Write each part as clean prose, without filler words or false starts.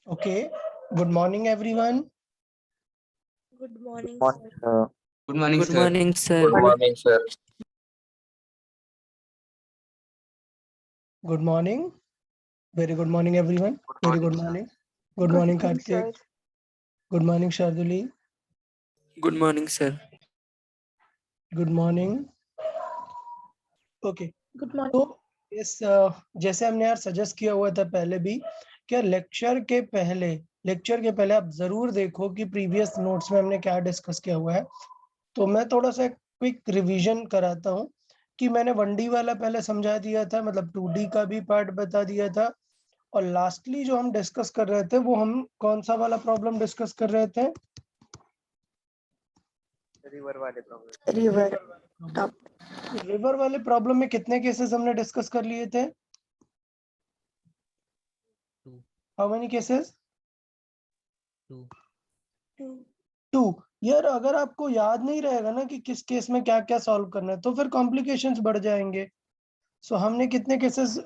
Okay. Good morning, everyone. Good morning, Morning, sir. sir. Good morning, Good sir. morning, sir. Good morning, sir. Good morning. Very good morning, everyone. Very good morning. Good morning, Karthik. Good morning, Sharduli. Good morning, sir. Good morning. Okay. Good morning. तो इस जैसे हमने यार suggest किया हुआ था पहले भी, क्या लेक्चर के पहले आप जरूर देखो कि प्रीवियस नोट्स में हमने क्या डिस्कस किया हुआ है। तो मैं थोड़ा सा क्विक रिवीजन कराता हूँ कि मैंने 1D वाला पहले समझा दिया था, मतलब 2D का भी पार्ट बता दिया था, और लास्टली जो हम डिस्कस कर रहे थे वो हम कौन सा वाला प्रॉब्लम डिस्कस कर रहे थे? रिवर वाले प्रॉब्लम। रिवर वाले प्रॉब्लम में कितने केसेस हमने डिस्कस कर लिए थे? How many cases? टू। यार अगर आपको याद नहीं रहेगा ना कि किस केस में क्या क्या सॉल्व करना है तो फिर कॉम्प्लिकेशंस बढ़ जाएंगे। सो हमने कितने केसेस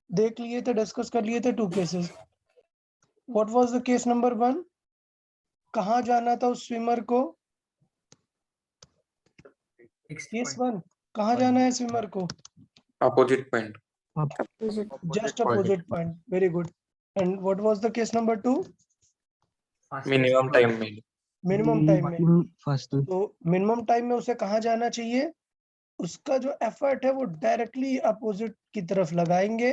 देख लिए थे, डिस्कस कर लिए थे? 2 cases. What was the case number 1? कहाँ जाना था उस स्विमर को? केस 1 कहाँ जाना है स्विमर को? Opposite point. Just opposite point. Very good. And what was the case number 2? Minimum time में. मिनिमम टाइम में। फर्स्ट तो मिनिमम टाइम में उसे कहाँ जाना चाहिए? उसका जो एफर्ट है वो डायरेक्टली अपोजिट की तरफ लगाएंगे।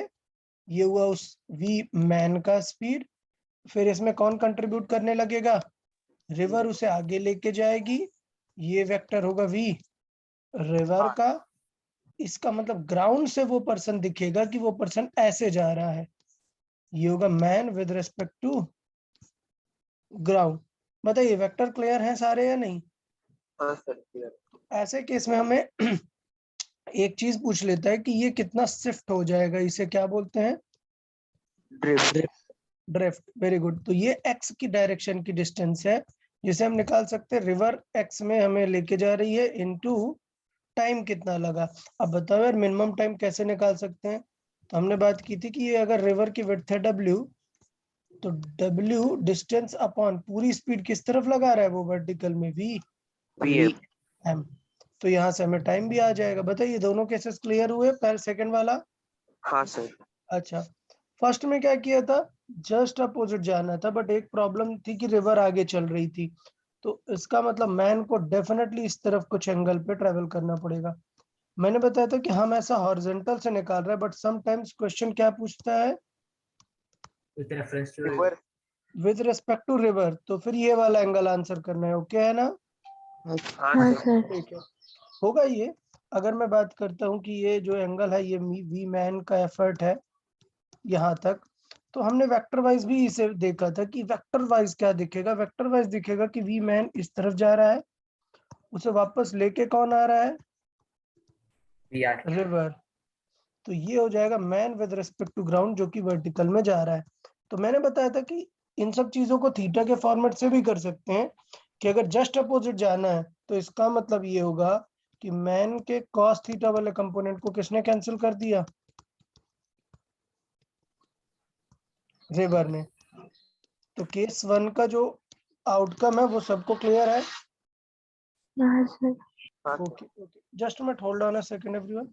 ये हुआ उस वी मैन का स्पीड। फिर इसमें कौन कंट्रीब्यूट करने लगेगा? रिवर उसे आगे लेके जाएगी। ये वेक्टर होगा वी रिवर का। इसका मतलब ग्राउंड से वो पर्सन दिखेगा कि वो पर्सन ऐसे जा रहा है। ये होगा man with respect to ground. बताइए वेक्टर क्लियर है सारे या नहीं? हाँ सर, क्लियर। ऐसे केस में हमें एक चीज पूछ लेता है कि ये कितना शिफ्ट हो जाएगा। इसे क्या बोलते हैं? ड्रिफ्ट। Very good. तो ये एक्स की डायरेक्शन की डिस्टेंस है जिसे हम निकाल सकते हैं। रिवर एक्स में हमें लेके जा रही है, इनटू टाइम कितना लगा। अब बताओ यार मिनिमम टाइम कैसे निकाल सकते हैं? तो हमने बात की थी कि ये अगर रिवर की विड्थ है W, तो W डिस्टेंस अपॉन पूरी स्पीड किस तरफ लगा रहा है वो? वर्टिकल में V M। तो यहाँ से हमें टाइम भी आ जाएगा। बताइए दोनों केसेस क्लियर हुए? पहले सेकंड वाला। हाँ सर। अच्छा, फर्स्ट में क्या किया था? जस्ट अपोजिट जाना था, बट एक प्रॉब्लम थी कि रिवर आगे चल रही थी। तो इसका मतलब मैन को डेफिनेटली इस तरफ कुछ एंगल पे ट्रेवल करना पड़ेगा। मैंने बताया था कि हम ऐसा हॉरिजॉन्टल से निकाल रहे हैं, बट समटाइम्स क्वेश्चन क्या पूछता है? River. With respect to river. तो फिर ये वाला एंगल आंसर करना है। ओके है ना? हाँ सर। ठीक है, होगा ये। अगर मैं बात करता हूँ कि ये जो एंगल है ये वी मैन का एफर्ट है यहाँ तक, तो हमने वेक्टर वाइज भी इसे देखा था कि वेक्टर वाइज क्या दिखेगा। वेक्टर वाइज दिखेगा कि वी मैन इस तरफ जा रहा है, उसे वापस लेके कौन आ रहा है? रिवर। तो ये हो जाएगा man with respect to ground जो कि वर्टिकल में जा रहा है। तो मैंने बताया था कि इन सब चीजों को थीटा के फॉर्मेट से भी कर सकते हैं कि अगर जस्ट अपोजिट जाना है तो इसका मतलब ये होगा कि मैन के कॉस थीटा वाले कंपोनेंट को किसने कैंसिल कर दिया? रिवर ने। तो केस 1 का जो आउटकम है वो सबको क्लियर है? हाँ sir. Okay okay, just minute, hold on a second everyone.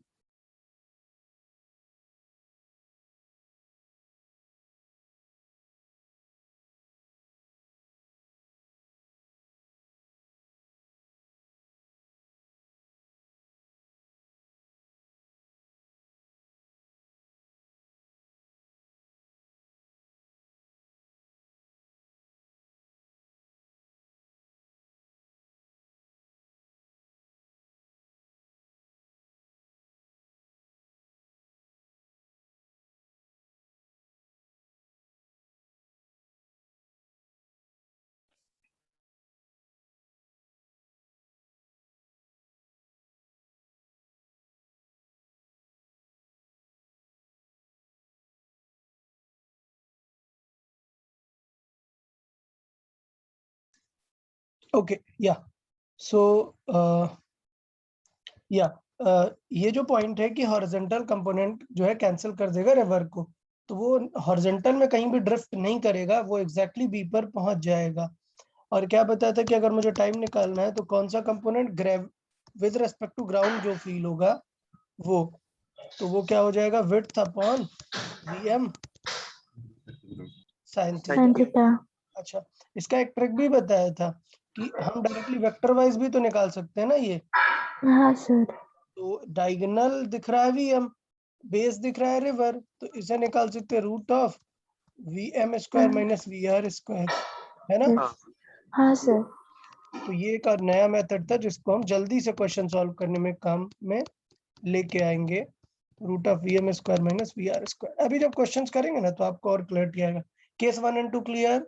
Okay या सो या ये जो पॉइंट है कि हॉरिजॉन्टल कंपोनेंट जो है कैंसिल कर देगा रिवर को। तो वो हॉरिजॉन्टल में कहीं भी ड्रिफ्ट नहीं करेगा, वो एग्जैक्टली बी पर पहुंच जाएगा। और क्या बताया था कि अगर मुझे टाइम निकालना है तो कौन सा component with respect to ground जो फील होगा वो, तो वो क्या हो जाएगा, width upon VM sine theta. Sine theta. अच्छा, इसका एक ट्रिक भी बताया था कि हम डायरेक्टली वेक्टर वाइज भी तो निकाल सकते हैं ना ये। हाँ सर। तो डायगोनल दिख रहा है वीएम, बेस दिख रहा है रिवर, तो इसे निकाल सकते हैं root of VM square minus VR square, है ना। हाँ सर। तो ये एक नया मेथड था जिसको हम जल्दी से क्वेश्चन सॉल्व करने में काम में लेके आएंगे, root of VM square minus VR square. अभी जब क्वेश्चंस करेंगे ना तो आपको और क्लियरिटी आएगा। Case 1 and 2 clear?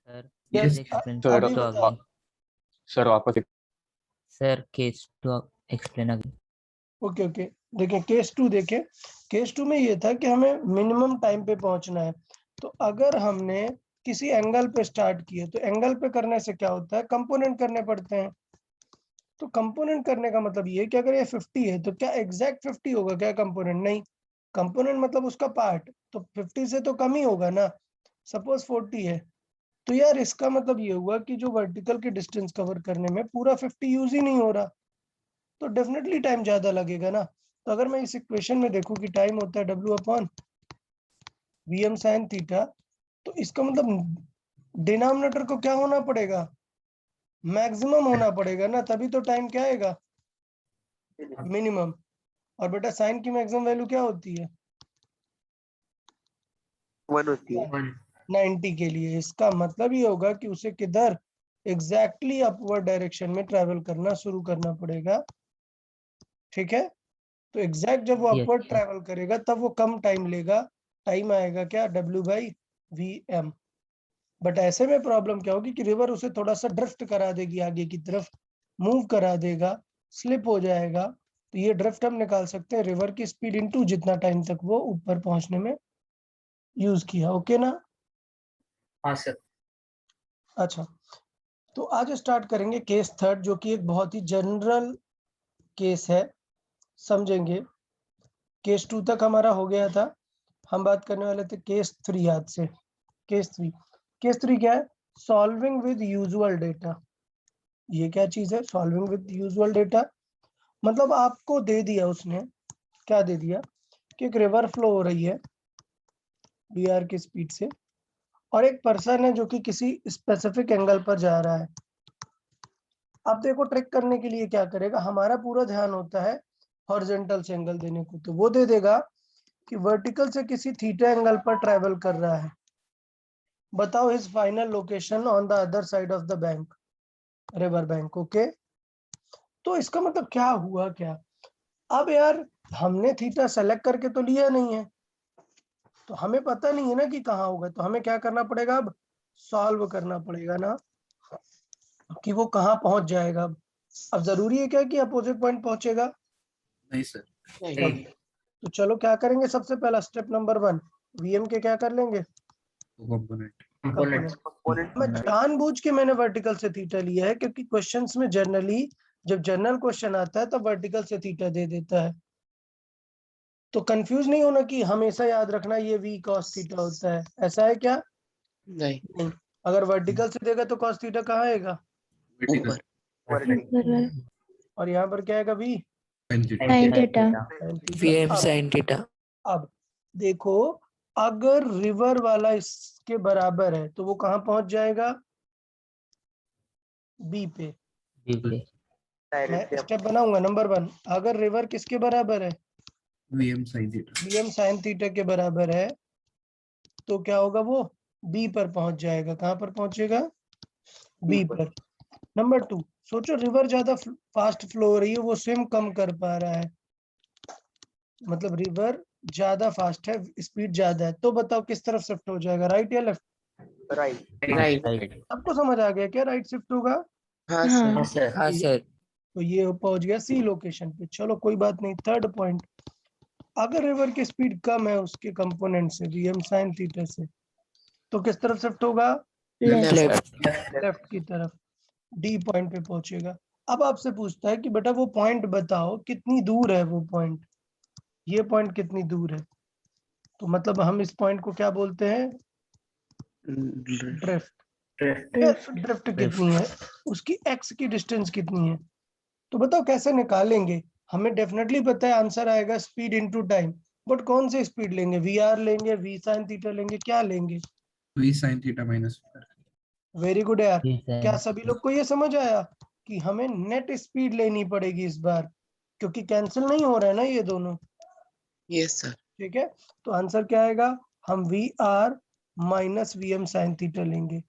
Sir Yes, please explain sir. अभी to बताओ। again. सर वापस Sir, case to explain again. Okay okay, देखिए केस 2 देखें। केस 2 में ये था कि हमें मिनिमम टाइम पे पहुंचना है। तो अगर हमने किसी एंगल पे स्टार्ट किए तो एंगल पे करने से क्या होता है, कंपोनेंट करने पड़ते हैं। तो कंपोनेंट करने का मतलब ये कि अगर ये 50 है तो क्या एग्जैक्ट 50 होगा क्या कंपोनेंट? नहीं, कंपोनेंट मतलब उसका पार्ट, तो 50 से तो कम ही होगा ना। सपोज 40 है, तो यार इसका मतलब ये हुआ कि जो वर्टिकल की डिस्टेंस कवर करने में पूरा 50 यूज ही नहीं हो रहा, तो डेफिनेटली टाइम ज्यादा लगेगा ना। तो अगर मैं इस इक्वेशन में देखूं कि टाइम होता है W upon VM sine theta, तो इसका मतलब डिनोमिनेटर को क्या होना पड़ेगा, मैक्सिमम होना पड़ेगा ना, तभी तो टाइम क्या आएगा, मिनिमम। और बेटा साइन की मैक्सिमम वैल्यू क्या होती है, 1 होती है। 90 के लिए। इसका मतलब ये होगा कि उसे किधर, एग्जैक्टली अपवर्ड डायरेक्शन में ट्रैवल करना शुरू करना पड़ेगा, ठीक है। तो एग्जैक्ट जब वो Yes, अपवर्ड sir. ट्रैवल करेगा तब वो कम टाइम लेगा, टाइम आएगा क्या, W/VM। बट ऐसे में प्रॉब्लम क्या होगी कि रिवर उसे थोड़ा सा ड्रिफ्ट करा देगी, आगे की तरफ मूव करा देगा, स्लिप हो जाएगा। तो ये ड्रिफ्ट हम निकाल सकते हैं रिवर की स्पीड इनटू जितना टाइम तक वो ऊपर पहुंचने में यूज किया। ओके ना? हाँ सर। अच्छा, तो आज स्टार्ट करेंगे केस थर्ड, जो कि एक बहुत ही जनरल केस है, समझेंगे। केस 2 तक हमारा हो गया था, हम बात करने वाले थे केस 3 आज से। केस 3, केस 3 क्या है, सॉल्विंग विद यूजुअल डेटा। ये क्या चीज है, सॉल्विंग विद यूजुअल डेटा? मतलब आपको दे दिया उसने, क्या दे दिया कि एक रिवर फ्लो हो रही है वीआर की स्पीड से, और एक पर्सन है जो कि किसी स्पेसिफिक एंगल पर जा रहा है। अब देखो ट्रिक करने के लिए क्या करेगा, हमारा पूरा ध्यान होता है हॉरिजॉन्टल से एंगल देने को, तो वो दे देगा कि वर्टिकल से किसी थीटा एंगल पर ट्रेवल कर रहा है। बताओ his final location on the other side of the bank, river bank. Okay, तो इसका मतलब क्या हुआ क्या, अब यार हमने थीटा सेलेक्ट करके तो लिया नहीं है, तो हमें पता नहीं है ना कि कहाँ होगा, तो हमें क्या करना पड़ेगा, अब सॉल्व करना पड़ेगा ना कि वो कहाँ पहुंच जाएगा। अब जरूरी है क्या कि अपोजिट पॉइंट पहुंचेगा? नहीं सर। नहीं। तो चलो क्या करेंगे, सबसे पहला स्टेप नंबर 1, वीएम के क्या कर लेंगे, कंपोनेंट। मैं जानबूझ के मैंने वर्टिकल से थीटा लिया है क्योंकि क्वेश्चंस में जनरली जब जनरल क्वेश्चन आता है तो वर्टिकल से थीटा दे देता है। तो कंफ्यूज नहीं होना कि हमेशा याद रखना ये वी कॉस थीटा होता है, ऐसा है क्या? नहीं। अगर वर्टिकल से देगा तो कॉस थीटा कहाँ आएगा, ऊपर। और यहाँ पर क्या आएगा, V sine theta. VM sin theta. अब देखो, अगर रिवर वाला इसके बराबर है तो वो कहाँ पहुंच जाएगा, बी पे। मैं स्टेप बनाऊंगा, नंबर 1, अगर रिवर किसके बराबर है, VM sin theta. VM sine theta के बराबर है, तो क्या होगा, वो बी पर पहुंच जाएगा। कहां पर पहुंचेगा, बी पर। नंबर 2, सोचो रिवर ज्यादा फास्ट फ्लो हो रही है, वो स्विम कम कर पा रहा है, मतलब रिवर ज्यादा फास्ट है, स्पीड ज्यादा है, तो बताओ किस तरफ शिफ्ट हो जाएगा, राइट या लेफ्ट? राइट। सबको समझ आ गया क्या, राइट शिफ्ट होगा? हाँ हाँ सर। हाँ सर। तो ये पहुंच गया सी लोकेशन पे। चलो कोई बात नहीं। थर्ड पॉइंट, अगर रिवर की स्पीड कम है उसके कंपोनेंट से वीएम साइन थीटा से, तो किस तरफ शिफ्ट होगा, लेफ्ट। लेफ्ट की तरफ, डी पॉइंट पे पहुंचेगा। अब आपसे पूछता है कि बेटा वो पॉइंट बताओ कितनी दूर है वो पॉइंट, ये पॉइंट कितनी दूर है, तो हम इस पॉइंट को क्या बोलते हैं, ड्रिफ्ट। ड्रिफ्ट कितनी है, उसकी एक्स की डिस्टेंस कितनी है। तो बताओ कैसे निकालेंगे। हमें डेफिनेटली पता है आंसर आएगा स्पीड इनटू टाइम, बट कौन से स्पीड लेंगे, वी आर लेंगे, वी साइन थीटा लेंगे, क्या लेंगे। V sin theta minus r। Very good यार। Yes, sir. क्या सभी लोग को ये समझ आया कि हमें नेट स्पीड लेनी पड़ेगी इस बार, क्योंकि कैंसिल नहीं हो रहा है ना ये दोनों। Yes sir. ठीक है, तो आंसर क्या आएगा, हम V R minus V M sine theta लेंगे।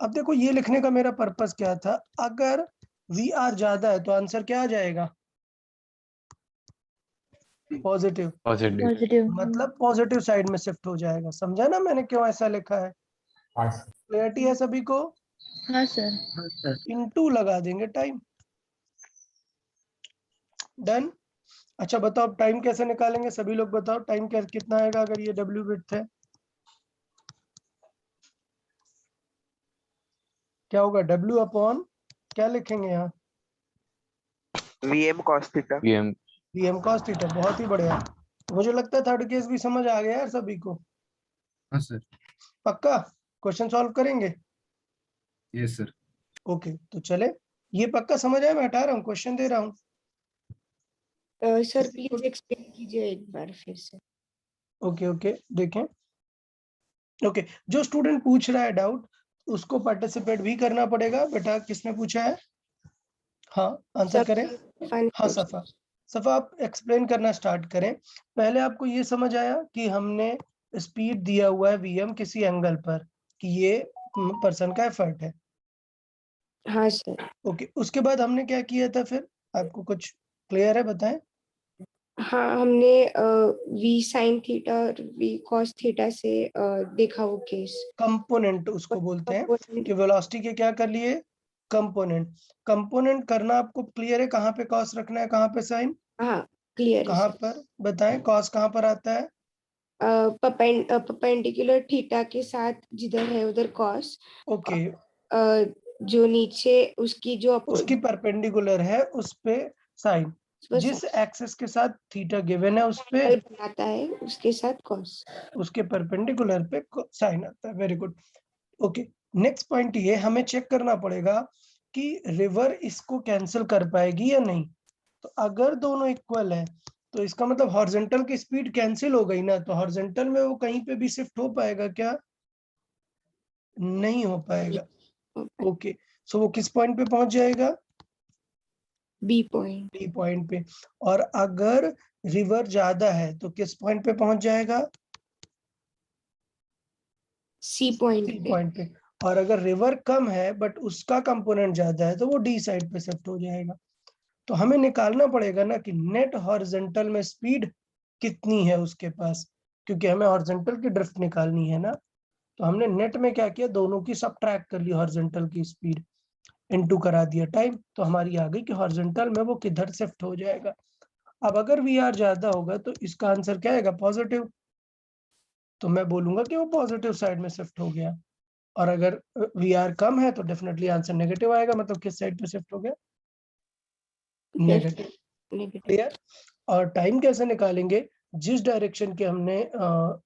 अब देखो ये लिखने का मेरा पर्पस क्या था, अगर वी आर ज्यादा है तो आंसर क्या आ जाएगा, पॉजिटिव। पॉजिटिव। मतलब पॉजिटिव साइड में शिफ्ट हो जाएगा। समझा ना मैंने क्यों ऐसा लिखा है, क्लियरिटी है सभी को। हाँ सर। हाँ सर। इनटू लगा देंगे टाइम, डन। अच्छा बताओ अब टाइम कैसे निकालेंगे, सभी लोग बताओ टाइम कितना आएगा अगर ये डब्ल्यू विड्थ है, क्या होगा, डब्ल्यू अपॉन क्या लिखेंगे यहाँ, VM cos theta। VM V M cos theta. बहुत ही बढ़िया, मुझे लगता है थर्ड केस भी समझ आ गया यार सभी को। हाँ सर। पक्का क्वेश्चन सॉल्व करेंगे। Yes sir. ओके तो चले, ये पक्का समझ आया, मैं हटा रहा हूँ, क्वेश्चन दे रहा हूँ। सर प्लीज एक्सप्लेन कीजिए एक बार फिर से। ओके ओके देखें, ओके जो स्टूडेंट पूछ रहा है डाउट उसको पार्टिसिपेट भी करना पड़ेगा। बेटा किसने पूछा है, हाँ आंसर करें। हाँ सफा, सफा आप एक्सप्लेन करना स्टार्ट करें। पहले आपको ये समझ आया कि हमने स्पीड दिया हुआ है वीएम किसी एंगल पर, कि ये पर्सन का एफर्ट है। हाँ सर। ओके उसके बाद हमने क्या किया था फिर, आपको कुछ क्लियर है बताएं। हाँ हमने वी साइन थीटा और वी कॉस थीटा से देखा वो केस। कंपोनेंट उसको बोलते हैं Component। कि वेलोसिटी के क्या कर लिए, कंपोनेंट। कंपोनेंट करना आपको क्लियर है, कहाँ पे कॉस रखना है, कहाँ पे साइन, हाँ क्लियर है कहाँ सर। पर बताएं, कॉस कहाँ पर आता है, परपेंडिकुलर थीटा के साथ जिधर है उधर कॉस। ओके जो नीचे उसकी जो उसकी परपेंडिकुलर है उस पे साइन, जिस एक्सिस के साथ थीटा गिवन है उस पे बनाता है उसके साथ कॉस। उसके परपेंडिकुलर पे साइन आता है। Very good. Okay next point ये हमें चेक करना पड़ेगा कि रिवर इसको कैंसिल कर पाएगी या नहीं। तो अगर दोनों इक्वल है तो इसका मतलब हॉरिजॉन्टल की स्पीड कैंसिल हो गई ना, तो हॉरिजॉन्टल में वो कहीं पे भी शिफ्ट हो पाएगा क्या, नहीं हो पाएगा। ओके सो वो किस पॉइंट पे पहुंच जाएगा, बी पॉइंट। बी पॉइंट पे। और अगर रिवर ज्यादा है तो किस पॉइंट पे पहुंच जाएगा, सी पॉइंट सी पे। पॉइंट पे। और अगर रिवर कम है बट उसका कंपोनेंट ज्यादा है तो वो डी साइड पे शिफ्ट हो जाएगा। तो हमें निकालना पड़ेगा ना कि नेट हॉरिजॉन्टल में स्पीड कितनी है उसके पास, क्योंकि हमें हॉरिजॉन्टल की ड्रिफ्ट निकालनी है ना। तो हमने नेट में क्या किया, दोनों की सब्ट्रैक्ट कर ली, हॉरिजॉन्टल की स्पीड इनटू करा दिया टाइम, तो हमारी आ गई कि हॉरिजॉन्टल में वो किधर शिफ्ट हो जाएगा। अब अगर वी आर ज्यादा होगा तो इसका आंसर क्या आएगा, पॉजिटिव। तो मैं बोलूंगा कि वो पॉजिटिव साइड में शिफ्ट हो गया। और अगर वी आर कम है तो डेफिनेटली आंसर नेगेटिव आएगा, मतलब किस साइड पे शिफ्ट हो गया, नेगेटिव। क्लियर। और टाइम कैसे निकालेंगे, जिस डायरेक्शन के हमने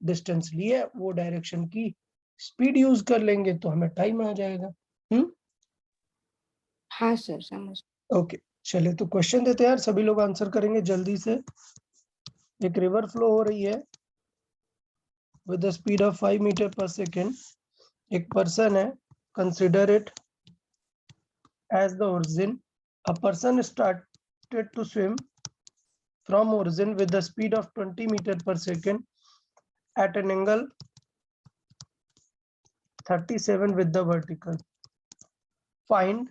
डिस्टेंस ली है वो डायरेक्शन की स्पीड यूज कर लेंगे तो हमें टाइम आ जाएगा। हाँ सर समझ। ओके चलिए तो क्वेश्चन देते हैं यार, सभी लोग आंसर करेंगे जल्दी से। एक रिवर फ्लो हो रही है with the speed of 5 metre per second. एक पर्सन है, consider it as the origin. A person started to swim from origin with the speed of 20 meter per second at an angle 37 with the vertical. Find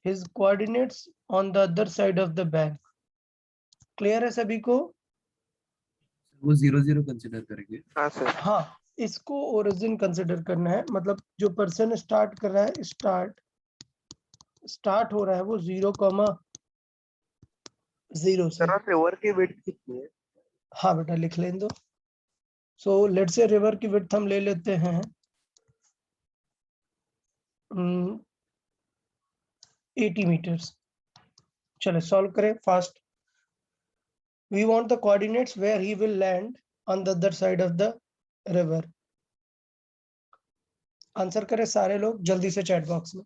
his coordinates on the other side of the bank. Clear है सभी को, वो 0 0 consider करेंगे। हाँ sir. हाँ इसको origin consider करना है, मतलब जो पर्सन स्टार्ट कर रहा है, स्टार्ट हो रहा है वो 0,0 से। सर रिवर की विड्थ कितनी है। हाँ बेटा लिख लें दो। सो लेट्स से रिवर की विड्थ हम ले लेते हैं 80 मीटर्स। चले सॉल्व करें fast. We want the coordinates where he will land on the other side of the river. Answer करें सारे लोग जल्दी से चैट बॉक्स में.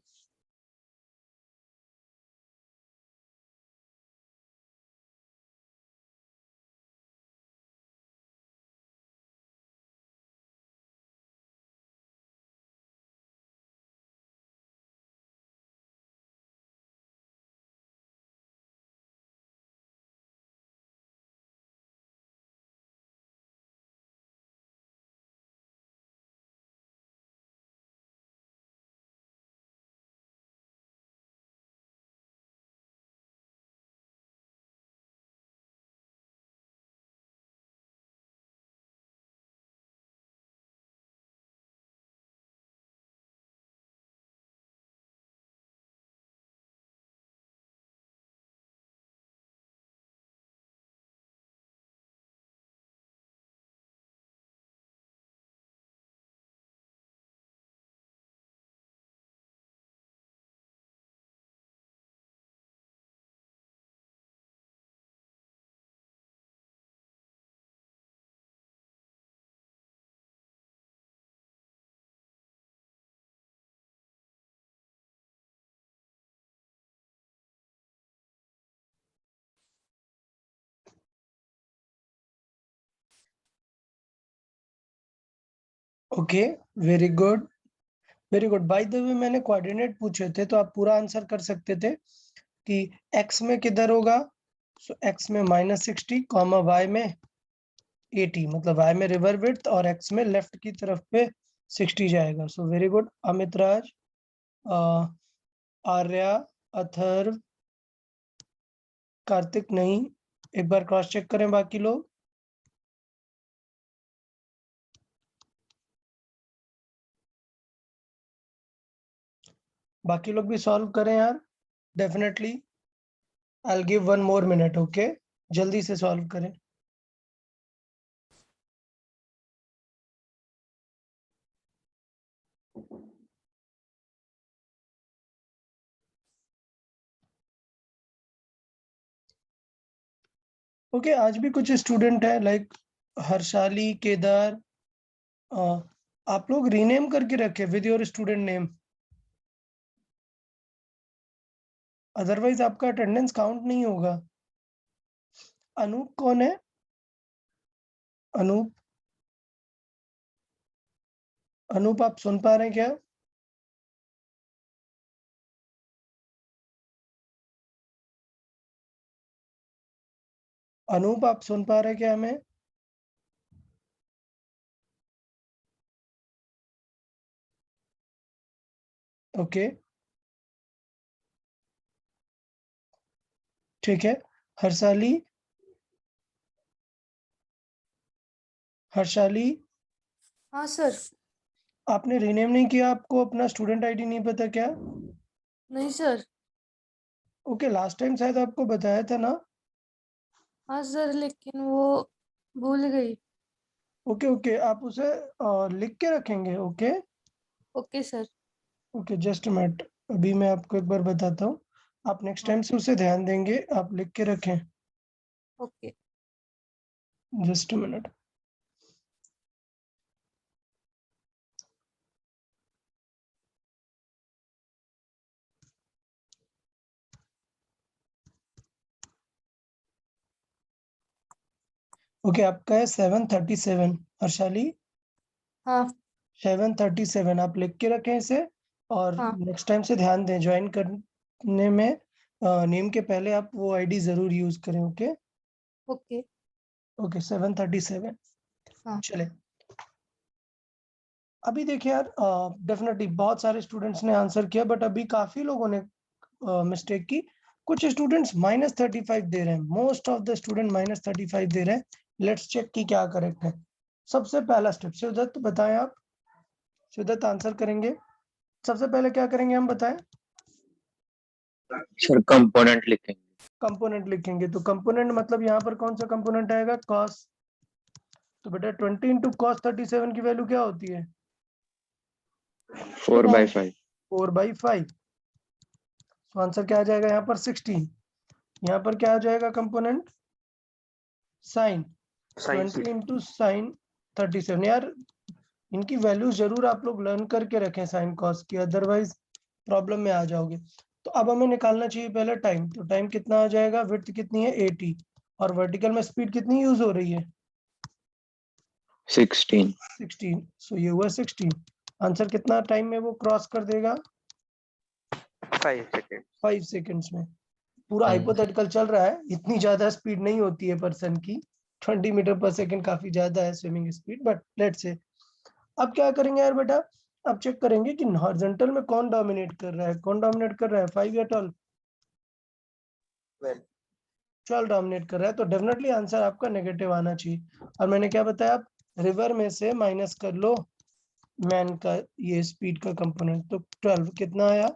Okay, very good, very good. By the way मैंने कोऑर्डिनेट पूछे थे तो आप पूरा आंसर कर सकते थे कि x में किधर होगा. सो x में -60 कॉमा y में 80, मतलब y में रिवर विड्थ और x में लेफ्ट की तरफ पे 60 जाएगा. So very good. Amit Raj, Arya, Atharv, Kartik नहीं. एक बार क्रॉस चेक करें बाकी लोग. बाकी लोग भी सॉल्व करें यार. Definitely I will give 1 more minute. Okay, जल्दी से सॉल्व करें. ओके, आज भी कुछ स्टूडेंट है लाइक हर्षाली, केदार. आप लोग रीनेम करके रखे with your student name, otherwise आपका अटेंडेंस काउंट नहीं होगा. अनूप कौन है? अनूप, अनूप आप सुन पा रहे हैं क्या? अनूप आप सुन पा रहे हैं क्या हमें? ओके, ठीक है. हर्षाली, हर्षाली हाँ सर. आपने रीनेम नहीं किया, आपको अपना स्टूडेंट आईडी नहीं पता क्या? नहीं सर. ओके, लास्ट टाइम शायद आपको बताया था ना. हाँ सर, लेकिन वो भूल गई. ओके ओके, आप उसे लिख के रखेंगे. Okay okay sir. Okay, just minute, अभी मैं आपको एक बार बताता हूँ. आप नेक्स्ट टाइम से उसे ध्यान देंगे, आप लिख के रखें. ओके. Just minute. ओके, आपका है 737. हर्षाली, हाँ 737 आप लिख के रखें इसे. और हाँ. नेक्स्ट टाइम से ध्यान दें, ज्वाइन करने में नेम के पहले आप वो आईडी जरूर यूज करें. Okay okay. ओके, 737. हाँ. चले, अभी देखिए यार, डेफिनेटली बहुत सारे स्टूडेंट्स ने आंसर किया, बट अभी काफी लोगों ने मिस्टेक की. कुछ स्टूडेंट्स -35 दे रहे हैं. मोस्ट ऑफ द स्टूडेंट -35 दे रहे हैं. लेट्स चेक कि क्या करेक्ट है. सबसे पहला स्टेप, शिवदत्त बताएं आप. शिवदत्त आंसर करेंगे. सबसे पहले क्या करेंगे हम बताएं? सर कंपोनेंट लिखेंगे. कंपोनेंट लिखेंगे. तो कंपोनेंट मतलब यहाँ पर कौन सा कंपोनेंट आएगा? cos. तो बेटा 20 इंटू cos 37 की वैल्यू क्या होती है? 4/5. 4/5. तो आंसर क्या आ जाएगा यहाँ पर? 16. यहाँ पर क्या आ जाएगा component? Sine sine 20 into sine 37। यार इनकी वैल्यूज जरूर आप लोग लर्न करके रखें साइन कॉस की, अदरवाइज प्रॉब्लम में आ जाओगे। तो अब हमें निकालना चाहिए पहले टाइम। तो टाइम कितना आ जाएगा, विड्थ कितनी है 80 और वर्टिकल में स्पीड कितनी यूज हो रही है 16। सो ये हुआ 16। आंसर कितना टाइम में वो क्रॉस कर देगा 5 सेकेंड। 5 सेकंड्स में। पूरा Five. हाइपोथेटिकल चल रहा है, इतनी ज्यादा स्पीड नहीं होती है पर्सन की, 20 मीटर पर सेकंड काफी ज्यादा है swimming speed, but let's say. अब क्या करेंगे यार बेटा, अब चेक करेंगे कि हॉरिजॉन्टल में कौन डोमिनेट कर रहा है। कौन डोमिनेट कर रहा है, 5 या 12? 12 डोमिनेट कर रहा है, तो डेफिनेटली आंसर आपका नेगेटिव आना चाहिए। और मैंने क्या बताया, आप रिवर में से माइनस कर लो मैन का ये स्पीड का कंपोनेंट, तो 12 कितना आया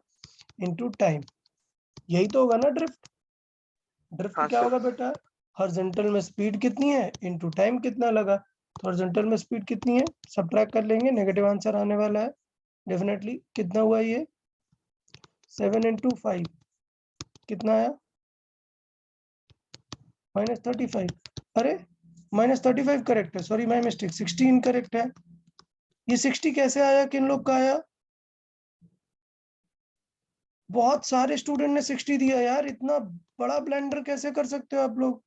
इनटू टाइम, यही तो होगा ना ड्रिफ्ट। ड्रिफ्ट हाँ क्या सर। होगा बेटा, हॉरिजॉन्टल में स्पीड कितनी है इनटू टाइम कितना लगा। तो हॉरिजॉन्टल में स्पीड कितनी है, सब्ट्रैक्ट कर लेंगे, नेगेटिव आंसर आने वाला है डेफिनेटली। कितना हुआ ये 7 इंटू 5 कितना आया -35। अरे -35 करेक्ट है, सॉरी माय मिस्टेक, 60 इनकरेक्ट है। ये 60 कैसे आया, किन लोग का आया? बहुत सारे स्टूडेंट ने 60 दिया यार, इतना बड़ा ब्लेंडर कैसे कर सकते हो आप लोग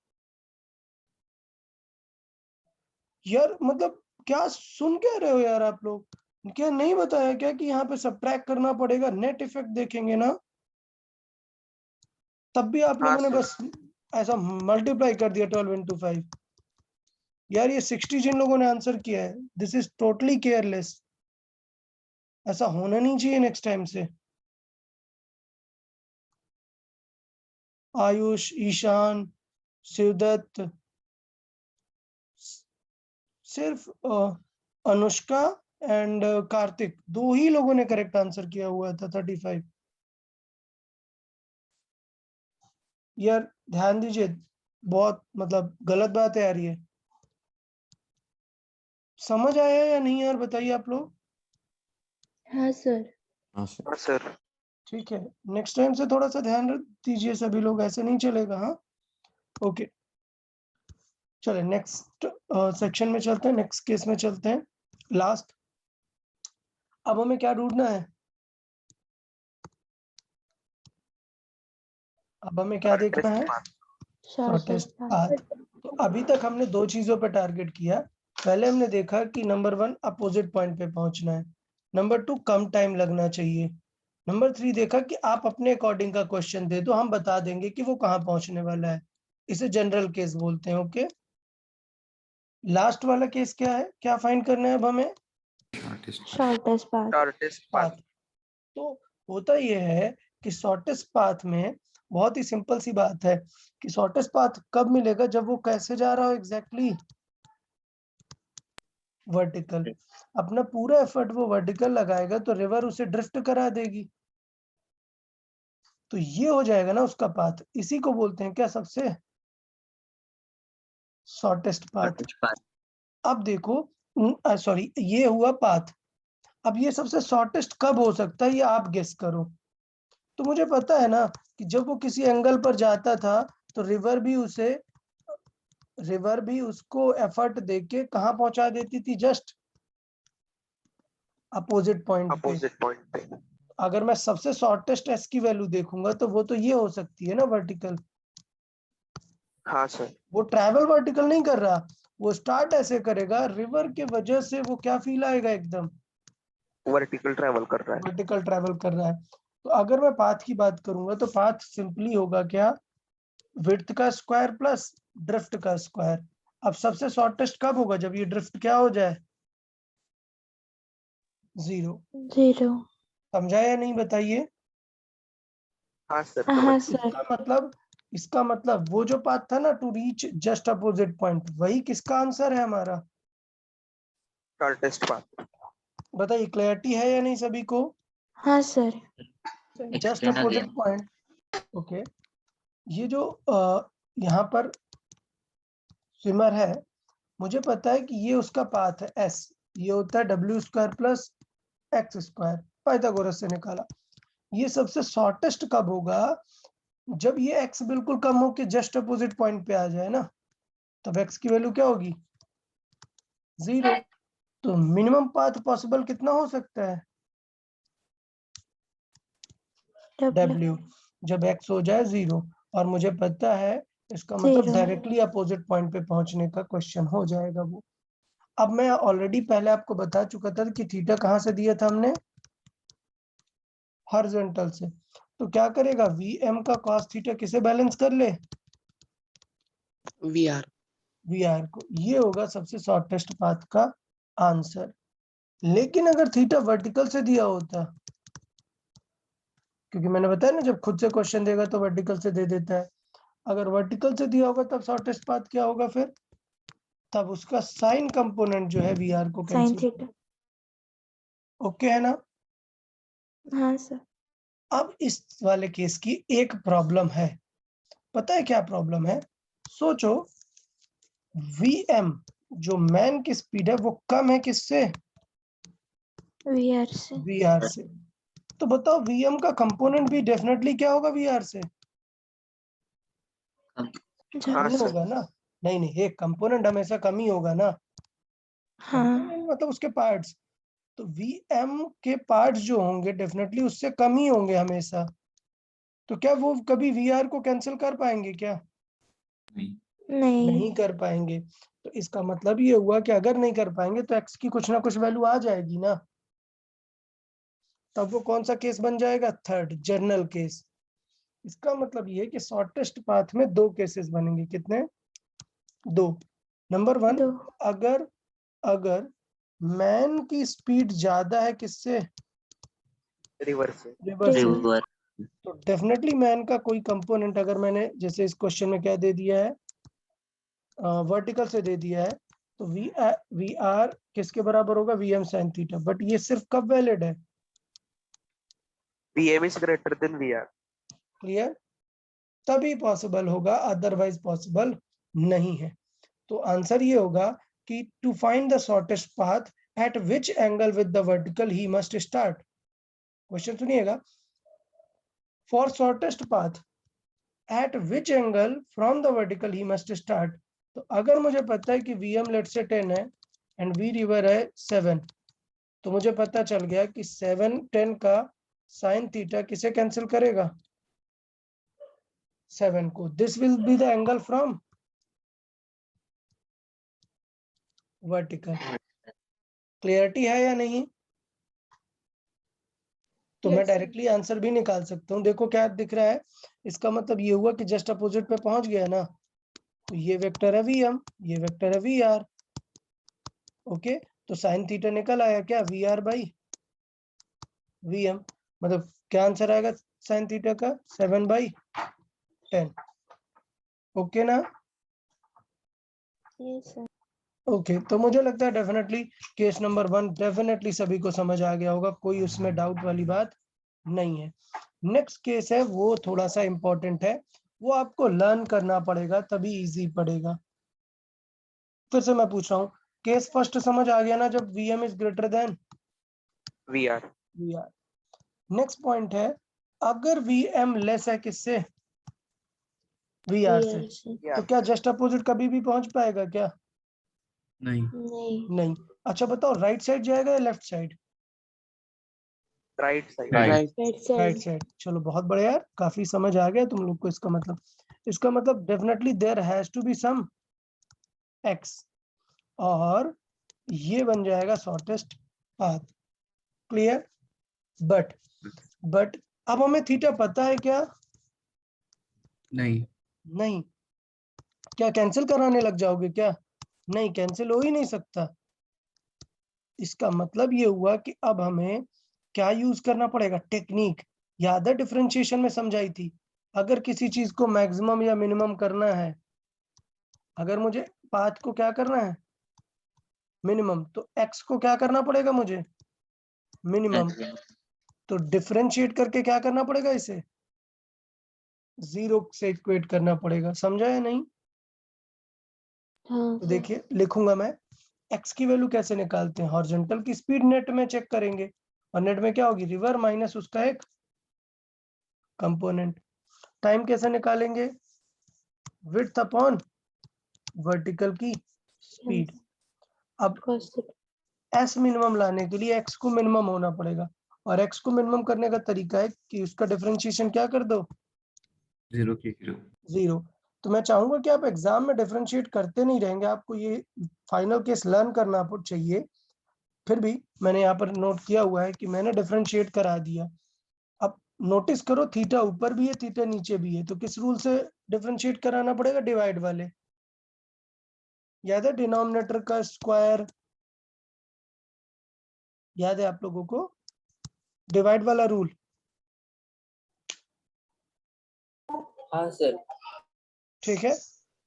यार, मतलब क्या सुन क्या रहे हो यार आप लोग, क्या नहीं बताया क्या कि यहाँ पे सब्ट्रैक्ट करना पड़ेगा, नेट इफेक्ट देखेंगे ना, तब भी आप हाँ लोगों ने सर। बस ऐसा मल्टीप्लाई कर दिया 12 इंटू 5। यार ये 60 जिन लोगों ने आंसर किया है, दिस इज टोटली केयरलेस, ऐसा होना नहीं चाहिए नेक्स्ट टाइम से। आयुष, ईशान, शिवदत्त, सिर्फ अनुष्का एंड कार्तिक, दो ही लोगों ने करेक्ट आंसर किया हुआ था 35। यार ध्यान दीजिए, बहुत मतलब गलत बात है यार ये, समझ आया या नहीं यार, बताइए आप लोग। हाँ सर। हाँ सर। ठीक है, नेक्स्ट टाइम से थोड़ा सा ध्यान दीजिए सभी लोग, ऐसे नहीं चलेगा। हाँ ओके, चले नेक्स्ट सेक्शन में चलते हैं, नेक्स्ट केस में चलते हैं, लास्ट। अब हमें क्या ढूंढना है, अब हमें क्या देखना है, शॉर्टेस्ट पाथ। तो अभी तक हमने दो चीजों पर टारगेट किया। पहले हमने देखा कि नंबर 1 अपोजिट पॉइंट पे पहुंचना है, नंबर 2 कम टाइम लगना चाहिए, नंबर 3 देखा कि आप अपने अकॉर्डिंग का क्वेश्चन दे दो, हम बता देंगे कि वो कहाँ पहुंचने वाला है। इसे जनरल केस बोलते हैं। ओके, लास्ट वाला केस क्या है, क्या फाइंड करना है अब हमें, shortest path. Shortest path. Path. तो होता यह है कि शॉर्टेस्ट पाथ में बहुत ही सिंपल सी बात है कि शॉर्टेस्ट पाथ कब मिलेगा, जब वो कैसे जा रहा हो एग्जैक्टली, वर्टिकल। अपना पूरा एफर्ट वो वर्टिकल लगाएगा तो रिवर उसे ड्रिफ्ट करा देगी, तो ये हो जाएगा ना उसका पाथ। इसी को बोलते हैं क्या, सबसे शॉर्टेस्ट पाथ। अब देखो, सॉरी ये हुआ पाथ, अब ये सबसे शॉर्टेस्ट कब हो सकता है ये आप गेस करो। तो मुझे पता है ना कि जब वो किसी एंगल पर जाता था तो रिवर भी उसको एफर्ट देके कहाँ पहुंचा देती थी, जस्ट अपोजिट पॉइंट पे। अपोजिट पॉइंट पे। अगर मैं सबसे शॉर्टेस्ट एस की वैल्यू देखूंगा तो वो तो ये हो सकती है ना, वर्टिकल। हाँ सर। वो ट्रैवल वर्टिकल नहीं कर रहा, वो स्टार्ट ऐसे करेगा, रिवर के वजह से वो क्या फील आएगा, एकदम वर्टिकल ट्रैवल कर रहा है। वर्टिकल ट्रैवल कर रहा है। तो अगर मैं पाथ की बात करूंगा तो पाथ सिंपली होगा क्या, विड्थ का स्क्वायर प्लस ड्रिफ्ट का स्क्वायर। अब सबसे शॉर्टेस्ट कब होगा, जब ये ड्रिफ्ट क्या हो जाए, 0। समझा या नहीं, बताइए। हाँ सर। हाँ समझ। सर। इसका मतलब वो जो पाथ था ना to reach just opposite point, वही किसका आंसर है हमारा, शॉर्टेस्ट पाथ। बताइए, क्लैरिटी है या नहीं सभी को। हाँ sir. Just Explain opposite again. Point. Okay, ये जो यहाँ पर स्विमर है, मुझे पता है कि ये उसका पाथ है एस, ये होता है W square plus x square, Pythagoras से निकाला। ये सबसे शॉर्टेस्ट कब होगा, जब ये एक्स बिल्कुल कम होके जस्ट अपोजिट पॉइंट पे आ जाए ना, तब x की वैल्यू क्या होगी 0। तो मिनिमम पाथ पॉसिबल कितना हो सकता है W, जब x हो जाए 0, और मुझे पता है इसका मतलब 0 डायरेक्टली अपोजिट पॉइंट पे पहुंचने का क्वेश्चन हो जाएगा वो। अब मैं ऑलरेडी पहले आपको बता चुका था कि थीटा कहाँ से दिया था हमने हॉरिजॉन्टल से। तो क्या करेगा Vm का cos थीटा किसे बैलेंस कर ले VR को। ये होगा सबसे शॉर्टेस्ट पाथ का आंसर। लेकिन अगर थीटा वर्टिकल से दिया होता, क्योंकि मैंने बताया ना जब खुद से क्वेश्चन देगा तो वर्टिकल से दे देता है, अगर वर्टिकल से दिया होगा तब शॉर्टेस्ट पाथ क्या होगा फिर, तब उसका साइन कंपोनेंट जो है VR को साइन कैंसिल। थीटा। ओके है ना। हाँ सर। अब इस वाले केस की एक प्रॉब्लम है, पता है क्या प्रॉब्लम है? सोचो Vm जो मैन की स्पीड है वो कम है किससे VR से। VR से। तो बताओ Vm का कंपोनेंट भी डेफिनेटली क्या होगा VR से हाँ नहीं सर। होगा ना। नहीं नहीं, एक कंपोनेंट हमेशा कम ही होगा ना। हाँ Component मतलब उसके पार्ट्स। तो Vm के पार्ट्स जो होंगे डेफिनेटली उससे कम ही होंगे हमेशा। तो क्या वो कभी VR को कैंसिल कर पाएंगे क्या नहीं। नहीं कर पाएंगे। तो इसका मतलब ये हुआ कि अगर नहीं कर पाएंगे तो x की कुछ ना कुछ वैल्यू आ जाएगी ना। तब वो कौन सा केस बन जाएगा थर्ड जनरल केस। इसका मतलब ये है कि शॉर्टेस्ट पाथ में दो केसेस बनेंगे। कितने दो। नंबर 1, दो। अगर अगर मैन की स्पीड ज्यादा है किससे रिवर्स से। रिवर से, रिवर। तो डेफिनेटली मैन का कोई कंपोनेंट, अगर मैंने जैसे इस क्वेश्चन में क्या दे दिया है वर्टिकल से दे दिया है, तो वी आर किसके बराबर होगा Vm sin थीटा। बट ये सिर्फ कब वैलिड है Vm is greater than VR. Clear, तभी पॉसिबल होगा, अदरवाइज पॉसिबल नहीं है। तो आंसर ये होगा कि to find the shortest path at which angle with the vertical he must start. Question सुनिएगा, for shortest path at which angle from the vertical he must start. तो अगर मुझे पता है कि Vm लेट से 10 है एंड V रिवर है 7, तो मुझे पता चल गया कि 7 10 का साइन थीटा किसे कैंसिल करेगा 7 को। This will be the angle from vertical. Clarity है या नहीं? तो मैं डायरेक्टली आंसर भी निकाल सकता हूँ। देखो क्या दिख रहा है, इसका मतलब ये हुआ कि जस्ट अपोजिट पे पहुंच गया ना। तो ये वेक्टर है Vm, ये वेक्टर है VR। ओके, तो साइन थीटा निकल आया क्या VR बाई Vm। मतलब क्या आंसर आएगा साइन थीटा का 7/10। ओके ना। Yes sir. ओके, तो मुझे लगता है डेफिनेटली केस नंबर 1 डेफिनेटली सभी को समझ आ गया होगा, कोई उसमें डाउट वाली बात नहीं है। नेक्स्ट केस है वो थोड़ा सा इंपॉर्टेंट है, वो आपको लर्न करना पड़ेगा तभी इजी पड़ेगा। फिर से मैं पूछ रहा हूँ, केस फर्स्ट समझ आ गया ना, जब Vm is greater than VR. VR। Next point है, अगर Vm लेस है किससे VR से, से। तो VR. क्या जस्ट अपोजिट कभी भी पहुंच पाएगा क्या नहीं नहीं। नहीं। अच्छा बताओ राइट साइड जाएगा या left side Right side. Right. Right right side. Side. चलो बहुत बढ़िया यार, काफी समझ आ गया तुम लोग को। इसका मतलब definitely there has to be some x, और ये बन जाएगा शॉर्टेस्ट पाथ। क्लियर। बट अब हमें थीटा पता है क्या नहीं नहीं। क्या कैंसिल कराने लग जाओगे क्या नहीं, कैंसिल हो ही नहीं सकता। इसका मतलब ये हुआ कि अब हमें क्या यूज करना पड़ेगा टेक्निक। याद है डिफरेंशिएशन में समझाई थी, अगर किसी चीज को मैक्सिमम या मिनिमम करना है, अगर मुझे पाथ को क्या करना है मिनिमम, तो x को क्या करना पड़ेगा मुझे मिनिमम। तो डिफरेंशिएट करके क्या करना पड़ेगा, इसे 0 से इक्वेट करना पड़ेगा। समझा या नहीं? हाँ तो देखिए लिखूंगा मैं, x की वैल्यू कैसे निकालते हैं, हॉरिजॉन्टल की स्पीड नेट में चेक करेंगे, और नेट में क्या होगी रिवर माइनस उसका एक कंपोनेंट। टाइम कैसे निकालेंगे विड्थ अपॉन वर्टिकल की स्पीड। अब cos theta. एस मिनिमम लाने के लिए एक्स को मिनिमम होना पड़ेगा, और एक्स को मिनिमम करने का तरीका है कि उसका डिफरेंशिएशन क्या कर दो, 0 के 0। 0। तो मैं चाहूंगा कि आप एग्जाम में डिफरेंशिएट करते नहीं रहेंगे, आपको ये फाइनल केस लर्न करना चाहिए। फिर भी मैंने यहाँ पर नोट किया हुआ है कि मैंने डिफरेंशिएट करा दिया। अब नोटिस करो थीटा ऊपर भी है थीटा नीचे भी है, तो किस रूल से डिफरेंशिएट कराना पड़ेगा, डिवाइड वाले। याद है डिनोमिनेटर का स्क्वायर, याद है आप लोगों को डिवाइड वाला रूल? हाँ सर। ठीक है,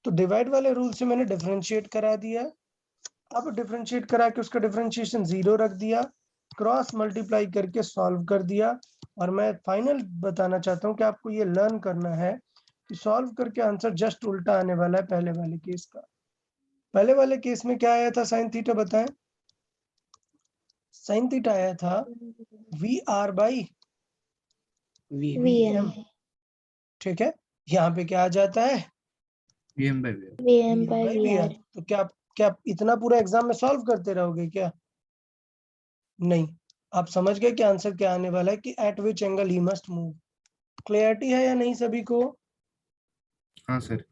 तो डिवाइड वाले रूल से मैंने डिफरेंशिएट करा दिया। अब डिफरेंशिएट करा के उसका डिफरेंशिएशन 0 रख दिया, क्रॉस मल्टीप्लाई करके सॉल्व कर दिया। और मैं फाइनल बताना चाहता हूँ कि आपको ये लर्न करना है कि सॉल्व करके आंसर जस्ट उल्टा आने वाला है पहले वाले केस का। पहले वाले केस में क्या आया था साइन थीटा, बताएं? साइन थीटा आया था वी आर बाई Vm. ठीक है, यहाँ पे क्या आ जाता है, Vm by VR। Vm by by VR. VR। तो क्या आप इतना पूरा एग्जाम में सॉल्व करते रहोगे क्या? नहीं, आप समझ गए कि आंसर क्या आने वाला है कि eight which angle he must move. Clarity है या नहीं सभी को? हाँ सर।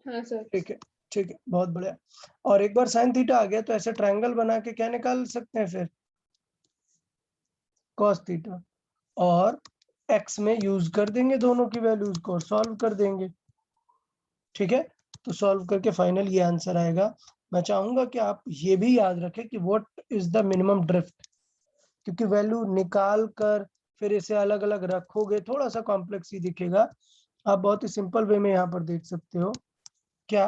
हाँ सर. ठीक है, ठीक है, बहुत बढ़िया। और एक बार साइन थीटा आ गया तो ऐसे ट्रायंगल बना के क्या निकाल सकते हैं फिर, कॉस थीटा, और एक्स में यूज कर देंगे दोनों की वैल्यूज को और सॉल्व कर देंगे। ठीक है, तो सॉल्व करके फाइनल ये आंसर आएगा। मैं चाहूंगा कि आप ये भी याद रखें कि what is the minimum drift, क्योंकि वैल्यू निकाल कर फिर इसे अलग अलग रखोगे थोड़ा सा कॉम्प्लेक्स ही दिखेगा। आप बहुत ही सिंपल वे में यहाँ पर देख सकते हो क्या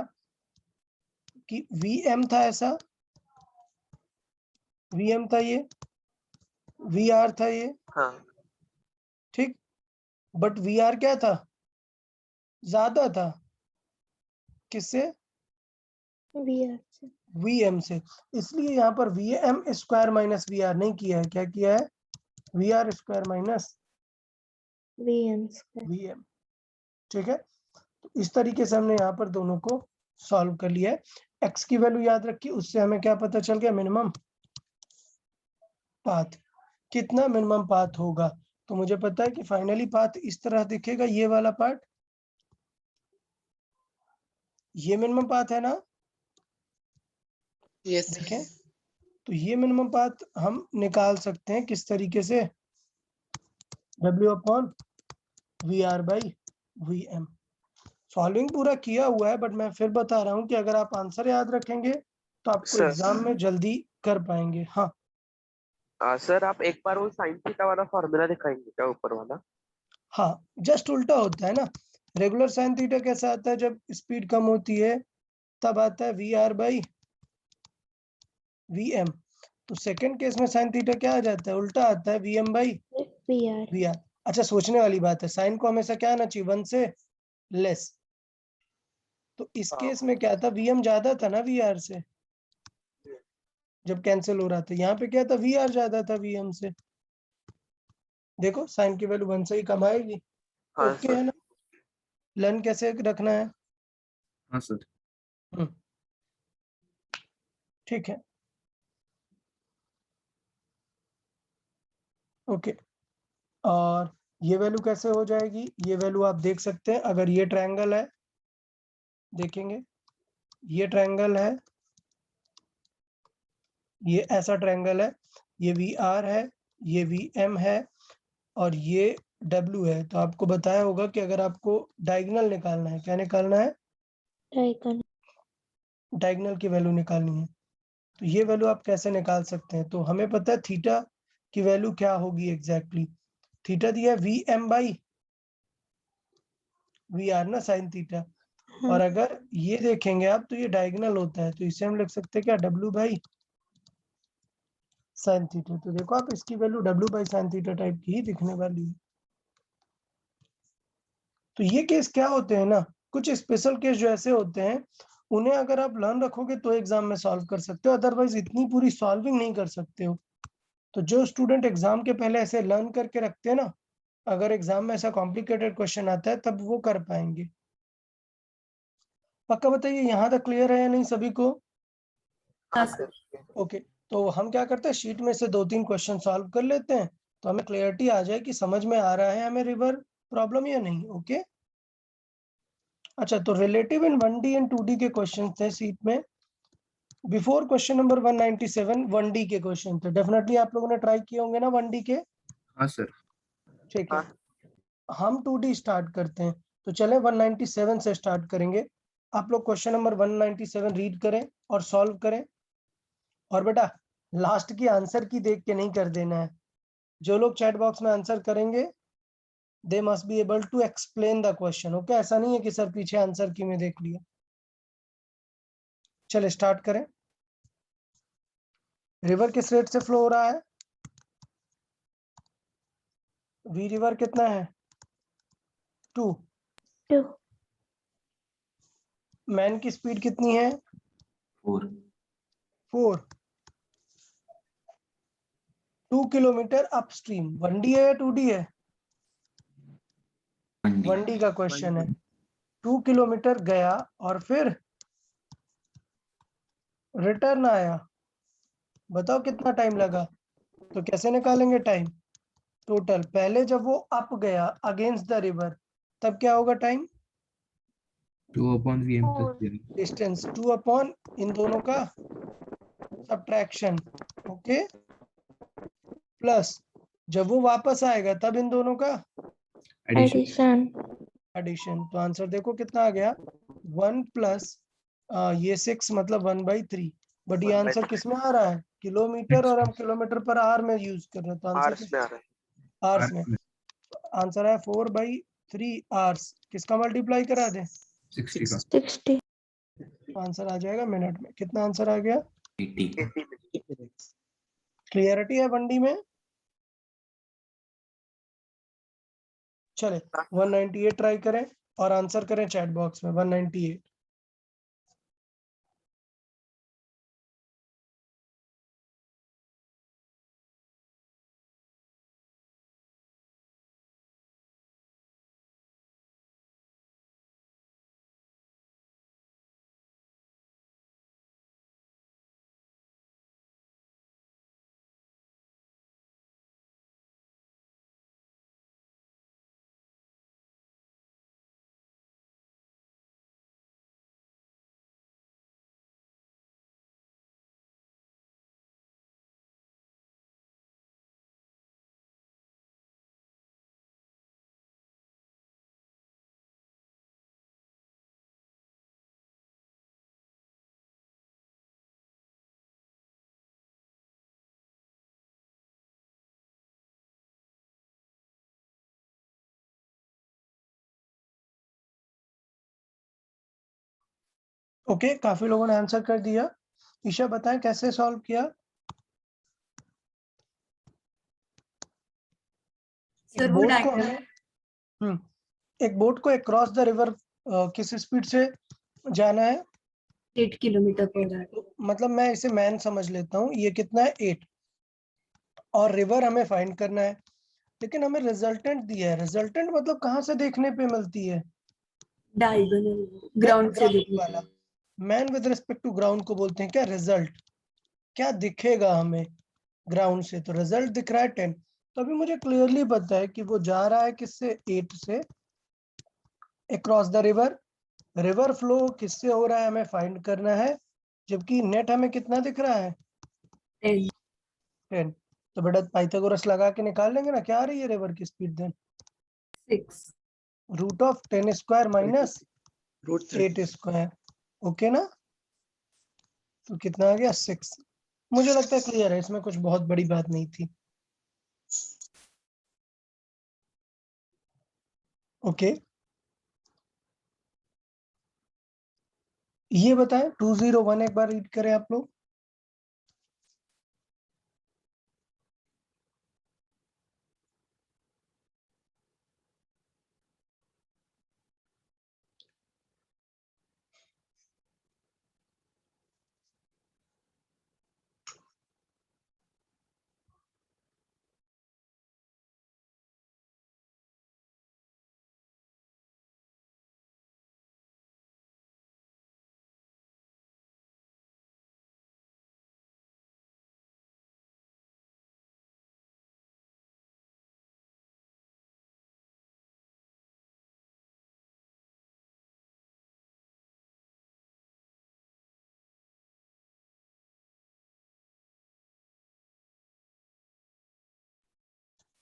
कि Vm था, ऐसा Vm था, ये VR था ये, हाँ ठीक, बट VR क्या था, ज्यादा था किससे, VR से. Vm से। इसलिए यहाँ पर Vm स्क्वायर माइनस VR नहीं किया है, क्या किया है, VR square minus Vm square. Vm। ठीक है, तो इस तरीके से हमने यहाँ पर दोनों को सॉल्व कर लिया है। एक्स की वैल्यू याद रखी, उससे हमें क्या पता चल गया, मिनिमम पाथ। कितना मिनिमम पाथ होगा, तो मुझे पता है कि फाइनली पाथ इस तरह दिखेगा, ये वाला पार्ट, ये मिनिमम पाथ है ना। यस देखें तो ये मिनिमम पाथ हम निकाल सकते हैं किस तरीके से, W upon VR by VM। Solving पूरा किया हुआ है, बट मैं फिर बता रहा हूँ कि अगर आप आंसर याद रखेंगे तो आपको सर। एग्जाम में जल्दी कर पाएंगे। हाँ सर आप एक बार वो साइन थीटा वाला फॉर्मूला दिखाएंगे क्या, ऊपर वाला? हाँ, जस्ट उल्टा होता है ना। रेगुलर साइन थीटा कैसा आता है, जब स्पीड कम होती है तब आता है VR बाई VM। तो सेकंड केस में साइन थीटा क्या आ जाता है, उल्टा आता है, VM बाई VR. VR। अच्छा, सोचने वाली बात है, साइन को हमेशा क्या आना चाहिए, 1 से लेस। तो इस हाँ। केस में क्या था, VM ज्यादा था ना VR से, जब कैंसिल हो रहा था। यहाँ पे क्या था, VR ज्यादा था VM से। देखो साइन की वैल्यू 1 से ही कम आएगी। हाँ ओके है ना, लर्न कैसे रखना है। हाँ सर। ठीक है, ओके। और ये वैल्यू कैसे हो जाएगी, ये वैल्यू आप देख सकते हैं, अगर ये ट्रायंगल है, देखेंगे ये ट्रायंगल है, ये ऐसा ट्रायंगल है, ये VR है, ये VM है, और ये W है। तो आपको बताया होगा कि अगर आपको डायगोनल निकालना है, क्या निकालना है, Diagonal. डायगोनल की वैल्यू निकालनी है। तो ये वैल्यू आप कैसे निकाल सकते हैं, तो हमें पता है थीटा की वैल्यू क्या होगी एग्जैक्टली। थीटा दिया है VM बाई VR ना, साइन थीटा। और अगर ये देखेंगे आप तो ये डायगोनल होता है, तो इसे हम लिख सकते हैं क्या, W बाई साइन थीटा। तो देखो आप, इसकी value W by sine theta type की ही दिखने वाली है। तो ये केस क्या होते हैं ना, कुछ स्पेशल केस जो ऐसे होते हैं, उन्हें अगर आप लर्न रखोगे तो एग्जाम में सॉल्व कर सकते हो, अदरवाइज इतनी पूरी सॉल्विंग नहीं कर सकते हो। तो जो स्टूडेंट एग्जाम के पहले ऐसे लर्न करके रखते हैं ना, अगर एग्जाम में ऐसा कॉम्प्लिकेटेड क्वेश्चन आता है तब वो कर पाएंगे। पक्का बताइए यहाँ तक क्लियर है या नहीं सभी को? हाँ सर। ओके, तो हम क्या करते हैं, शीट में से 2-3 क्वेश्चन सॉल्व कर लेते हैं, तो हमें क्लियरिटी आ जाए कि समझ में आ रहा है हमें रिवर प्रॉब्लम या नहीं। ओके, अच्छा, तो relative in 1D and 2D के क्वेश्चन थे शीट में। बिफोर क्वेश्चन नंबर 197 1D के क्वेश्चन थे, डेफिनेटली आप लोगों ने ट्राई किए होंगे ना 1D के। हाँ सर। ठीक है, हाँ। हम 2D स्टार्ट करते हैं, तो चले 197 से स्टार्ट करेंगे। आप लोग क्वेश्चन नंबर 197 रीड करें और सॉल्व करें, और बेटा लास्ट की आंसर की देख के नहीं कर देना है। जो लोग चैट बॉक्स में आंसर करेंगे they must be able to explain the question. Okay, ऐसा नहीं है कि सर पीछे आंसर की में देख लिया। चले स्टार्ट करें। रिवर किस रेट से फ्लो हो रहा है? वी रिवर कितना है? 2। 2 मैन की स्पीड कितनी है? 4। 4। 2 किलोमीटर अपस्ट्रीम। 1D है या 2D है? 1D का क्वेश्चन है। 2 किलोमीटर गया और फिर रिटर्न आया, बताओ कितना टाइम लगा? तो कैसे निकालेंगे टाइम? टोटल, पहले जब वो अप गया अगेंस्ट द रिवर, तब क्या होगा time? 2/VM plus 0। Distance 2 upon इन दोनों का सब्ट्रैक्शन। ओके, प्लस जब वो वापस आएगा तब इन दोनों का एडिशन। एडिशन। एडिशन। तो आंसर देखो कितना आ गया, 1 प्लस ये 6 मतलब 1/3। बट ये आंसर किस में आ रहा है? किलोमीटर, और हम किलोमीटर पर आर में यूज कर रहे हैं, तो आंसर आर्स में आ रहा है। आर्स में। आंसर है 4/3 आर्स। किसका मल्टीप्लाई करा दे? 60 का। 60। आंसर आ जाएगा मिनट में। कितना आंसर आ गया? 80। 80 मिनट। क्लियरिटी है 1D में? चले 198 ट्राई करें और आंसर करें चैट बॉक्स में 198। ओके, काफी लोगों ने आंसर कर दिया। ईशा बताएं कैसे सॉल्व किया? एक बोट को हमें एक बोट को अक्रॉस द रिवर किस स्पीड से जाना है? 8 किलोमीटर पर आवर। तो मतलब मैं इसे मैन समझ लेता हूँ, ये कितना है? 8। और रिवर हमें फाइंड करना है, लेकिन हमें रिजल्टेंट दिया है। रिजल्टेंट मतलब कहाँ से देखने पे मिलती है? डायगोनल ग्राउंड से देखने वाला। को। Man with respect to ground को बोलते हैं क्या? रिजल्ट। क्या दिखेगा हमें ग्राउंड से? तो रिजल्ट दिख रहा है 10। तो अभी मुझे क्लियरली पता है कि वो जा रहा है किससे? 8 से across the river. River flow किससे हो रहा है हमें फाइंड करना है, जबकि नेट हमें कितना दिख रहा है? 10 10। तो बेटा पाइथागोरस लगा के निकाल लेंगे ना, क्या आ रही है रिवर की speed then? 6 root of 10 square minus root 8 square. Okay ना? तो कितना आ गया? 6। मुझे लगता है क्लियर है, इसमें कुछ बहुत बड़ी बात नहीं थी। ओके, ये बताएं 201 एक बार रीड करें आप लोग।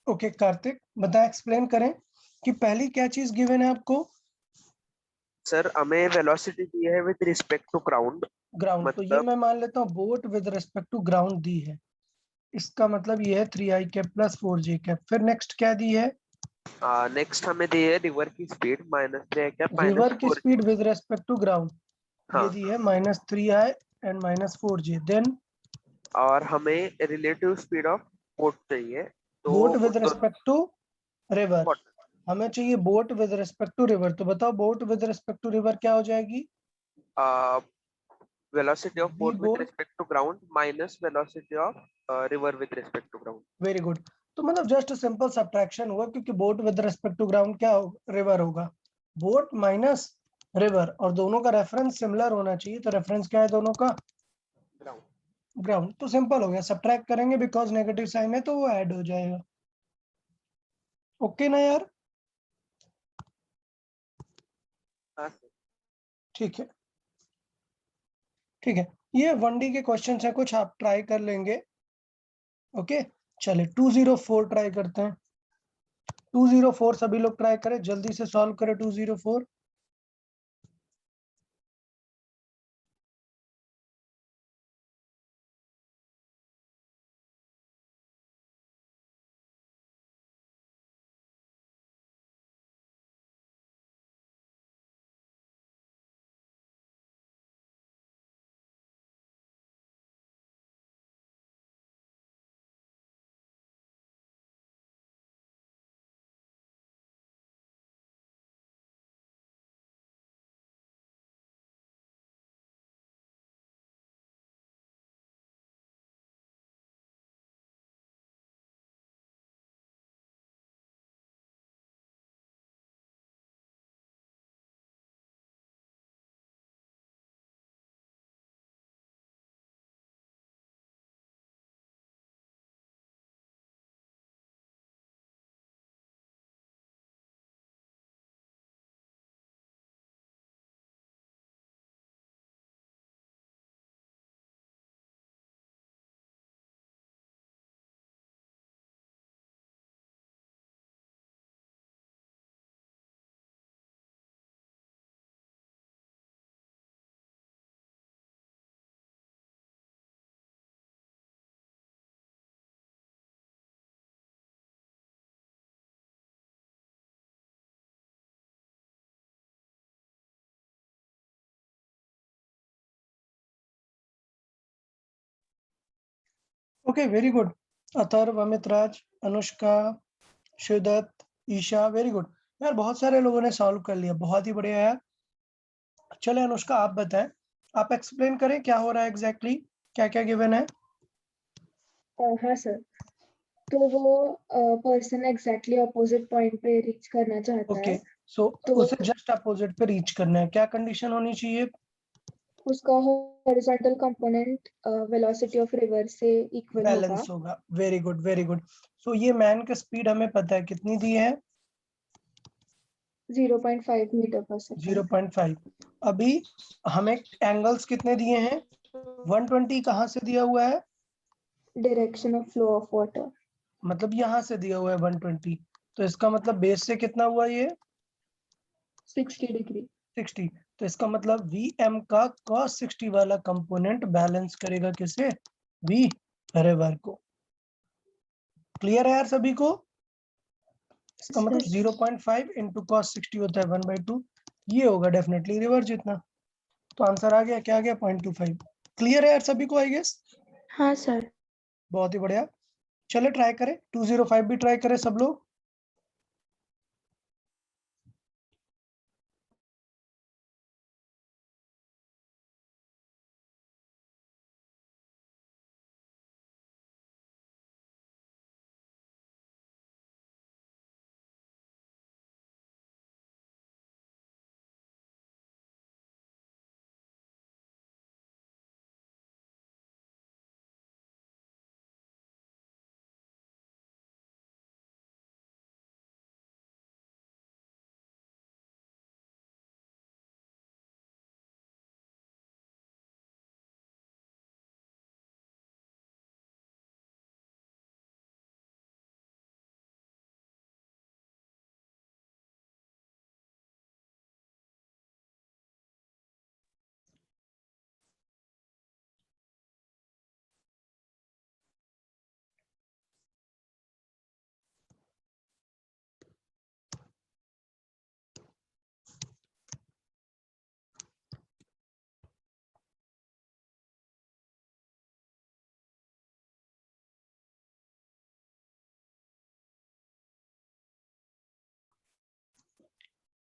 ओके कार्तिक बताएं, एक्सप्लेन करें कि पहली क्या चीज गिवन है आपको? सर हमें वेलोसिटी दी है with respect to ground. Ground, तो ये मतलब मैं मान लेता हूँ boat with respect to ground दी है, इसका मतलब ये है 3i cap plus 4j cap. फिर नेक्स्ट क्या दी है? नेक्स्ट हमें दी है रिवर की स्पीड -3 क्या रिवर की -4 speed with respect to ground, ये हाँ, दी है -3i एंड -4j। देन और हमें रिलेटिव स्पीड ऑफ बोट चाहिए, तो बोट विद उन दोनों रिस्पेक्ट टू रिवर, water, हमें चाहिए boat with respect to river. तो बताओ boat with respect to river क्या हो जाएगी? Velocity of V boat with boat, respect to ground minus velocity of river with respect to ground. Very good. तो मतलब just simple subtraction हुआ, क्योंकि boat with respect to ground क्या हो, river होगा, बोट माइनस रिवर, और दोनों का रेफरेंस सिमिलर होना चाहिए, तो रेफरेंस क्या है दोनों का? ग्राउंड। ग्राउंड। तो सिंपल हो गया, सब्ट्रैक्ट करेंगे बिकॉज नेगेटिव साइन है तो वो ऐड हो जाएगा। ओके ना यार? हाँ सर। ठीक है, ठीक है, ये 1D के क्वेश्चंस हैं, कुछ आप ट्राई कर लेंगे। ओके, चलिए 204 ट्राई करते हैं। 204 सभी लोग ट्राई करें, जल्दी से सॉल्व करें 204। Okay, very good. Atharv, Amit Raj, Anushka, Shivdatt, Isha, very good यार, बहुत सारे लोगों ने सॉल्व कर लिया, बहुत ही बढ़िया यार। चले अनुष्का आप बताएं, आप एक्सप्लेन करें क्या हो रहा है एग्जैक्टली, क्या क्या गिवन है? हाँ सर, तो वो पर्सन एग्जैक्टली अपोजिट पॉइंट पे रीच करना चाहता ओके, है, सो तो उसे जस्ट अपोजिट पे रीच करना है, क्या कंडीशन होनी चाहिए? उसका horizontal component velocity of river से इक्वल होगा। बैलेंस होगा, वेरी गुड वेरी गुड। सो ये मैन का स्पीड हमें पता है कितनी दी है? 0.5 मीटर पर सेकंड। 0.5। अभी हमें एंगल्स कितने दिए हैं? 120 कहाँ से दिया हुआ है? Direction of flow of water मतलब यहाँ से दिया हुआ है 120, तो इसका मतलब बेस से कितना हुआ ये? 60 डिग्री। 60। तो इसका मतलब Vm का cos 60 वाला कंपोनेंट बैलेंस करेगा किसे? V रिवर को। क्लियर है यार सभी को? इसका मतलब 0.5 इंटू cos 60 होता है 1/2, ये होगा डेफिनेटली रिवर जितना। तो आंसर आ गया, क्या आ गया? 0.25। क्लियर है यार सभी को आई गेस? हाँ सर। बहुत ही बढ़िया। चले ट्राई करें, 205 भी ट्राई करें सब लोग।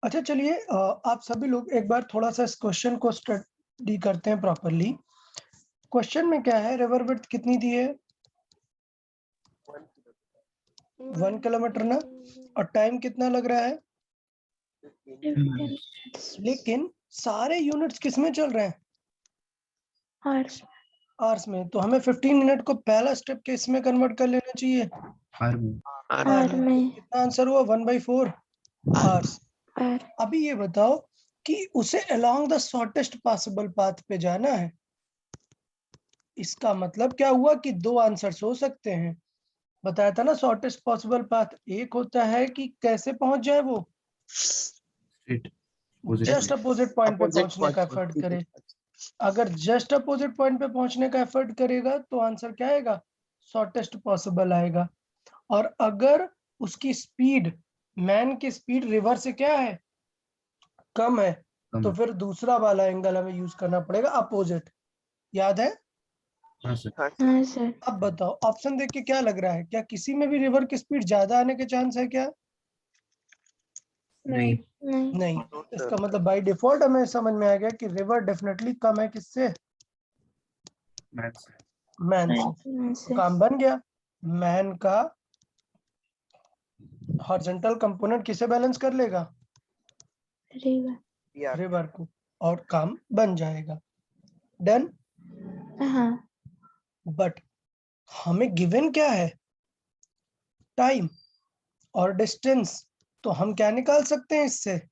अच्छा चलिए आप सभी लोग एक बार थोड़ा सा इस क्वेश्चन को स्टडी करते हैं प्रॉपरली। क्वेश्चन में क्या है, रिवर विड्थ कितनी दी है? 1 किलोमीटर ना, और टाइम कितना लग रहा है? लेकिन सारे यूनिट्स किस में चल रहे हैं? आवर्स में। तो हमें 15 मिनट को पहला स्टेप किस में कन्वर्ट कर लेना चाहिए? आर में आवर में। कितना आंसर हुआ? 1/4 आवर्स। अभी ये बताओ कि उसे along the shortest possible path पे जाना है। इसका मतलब क्या हुआ कि दो आंसर्स हो सकते हैं। बताया था ना, शॉर्टेस्ट पॉसिबल पाथ एक होता है कि कैसे पहुंच जाए वो, स्ट्रेट जस्ट अपोजिट पॉइंट पे Opposite पहुंचने का point. एफर्ट करे। अगर जस्ट अपोजिट पॉइंट पे पहुंचने का एफर्ट करेगा तो आंसर क्या आएगा? शॉर्टेस्ट पॉसिबल आएगा। और अगर उसकी स्पीड, मैन की स्पीड रिवर से क्या है? कम है, तो फिर दूसरा वाला एंगल हमें यूज करना पड़ेगा, अपोजिट। याद है? हाँ सर हाँ सर। अब बताओ, ऑप्शन देख के क्या लग रहा है, क्या किसी में भी रिवर की स्पीड ज्यादा आने के चांस है क्या? नहीं नहीं। No, sir. इसका मतलब बाय डिफॉल्ट हमें समझ में आ गया कि रिवर डेफिनेटली कम है किससे? मैथ्स मैन से। तो काम बन गया। मैन का हॉरिजॉन्टल कंपोनेंट किसे बैलेंस कर लेगा? Yeah. रिवर को, और काम बन जाएगा। डन। बट हमें गिवन क्या है? टाइम और डिस्टेंस। तो हम क्या निकाल सकते हैं इससे?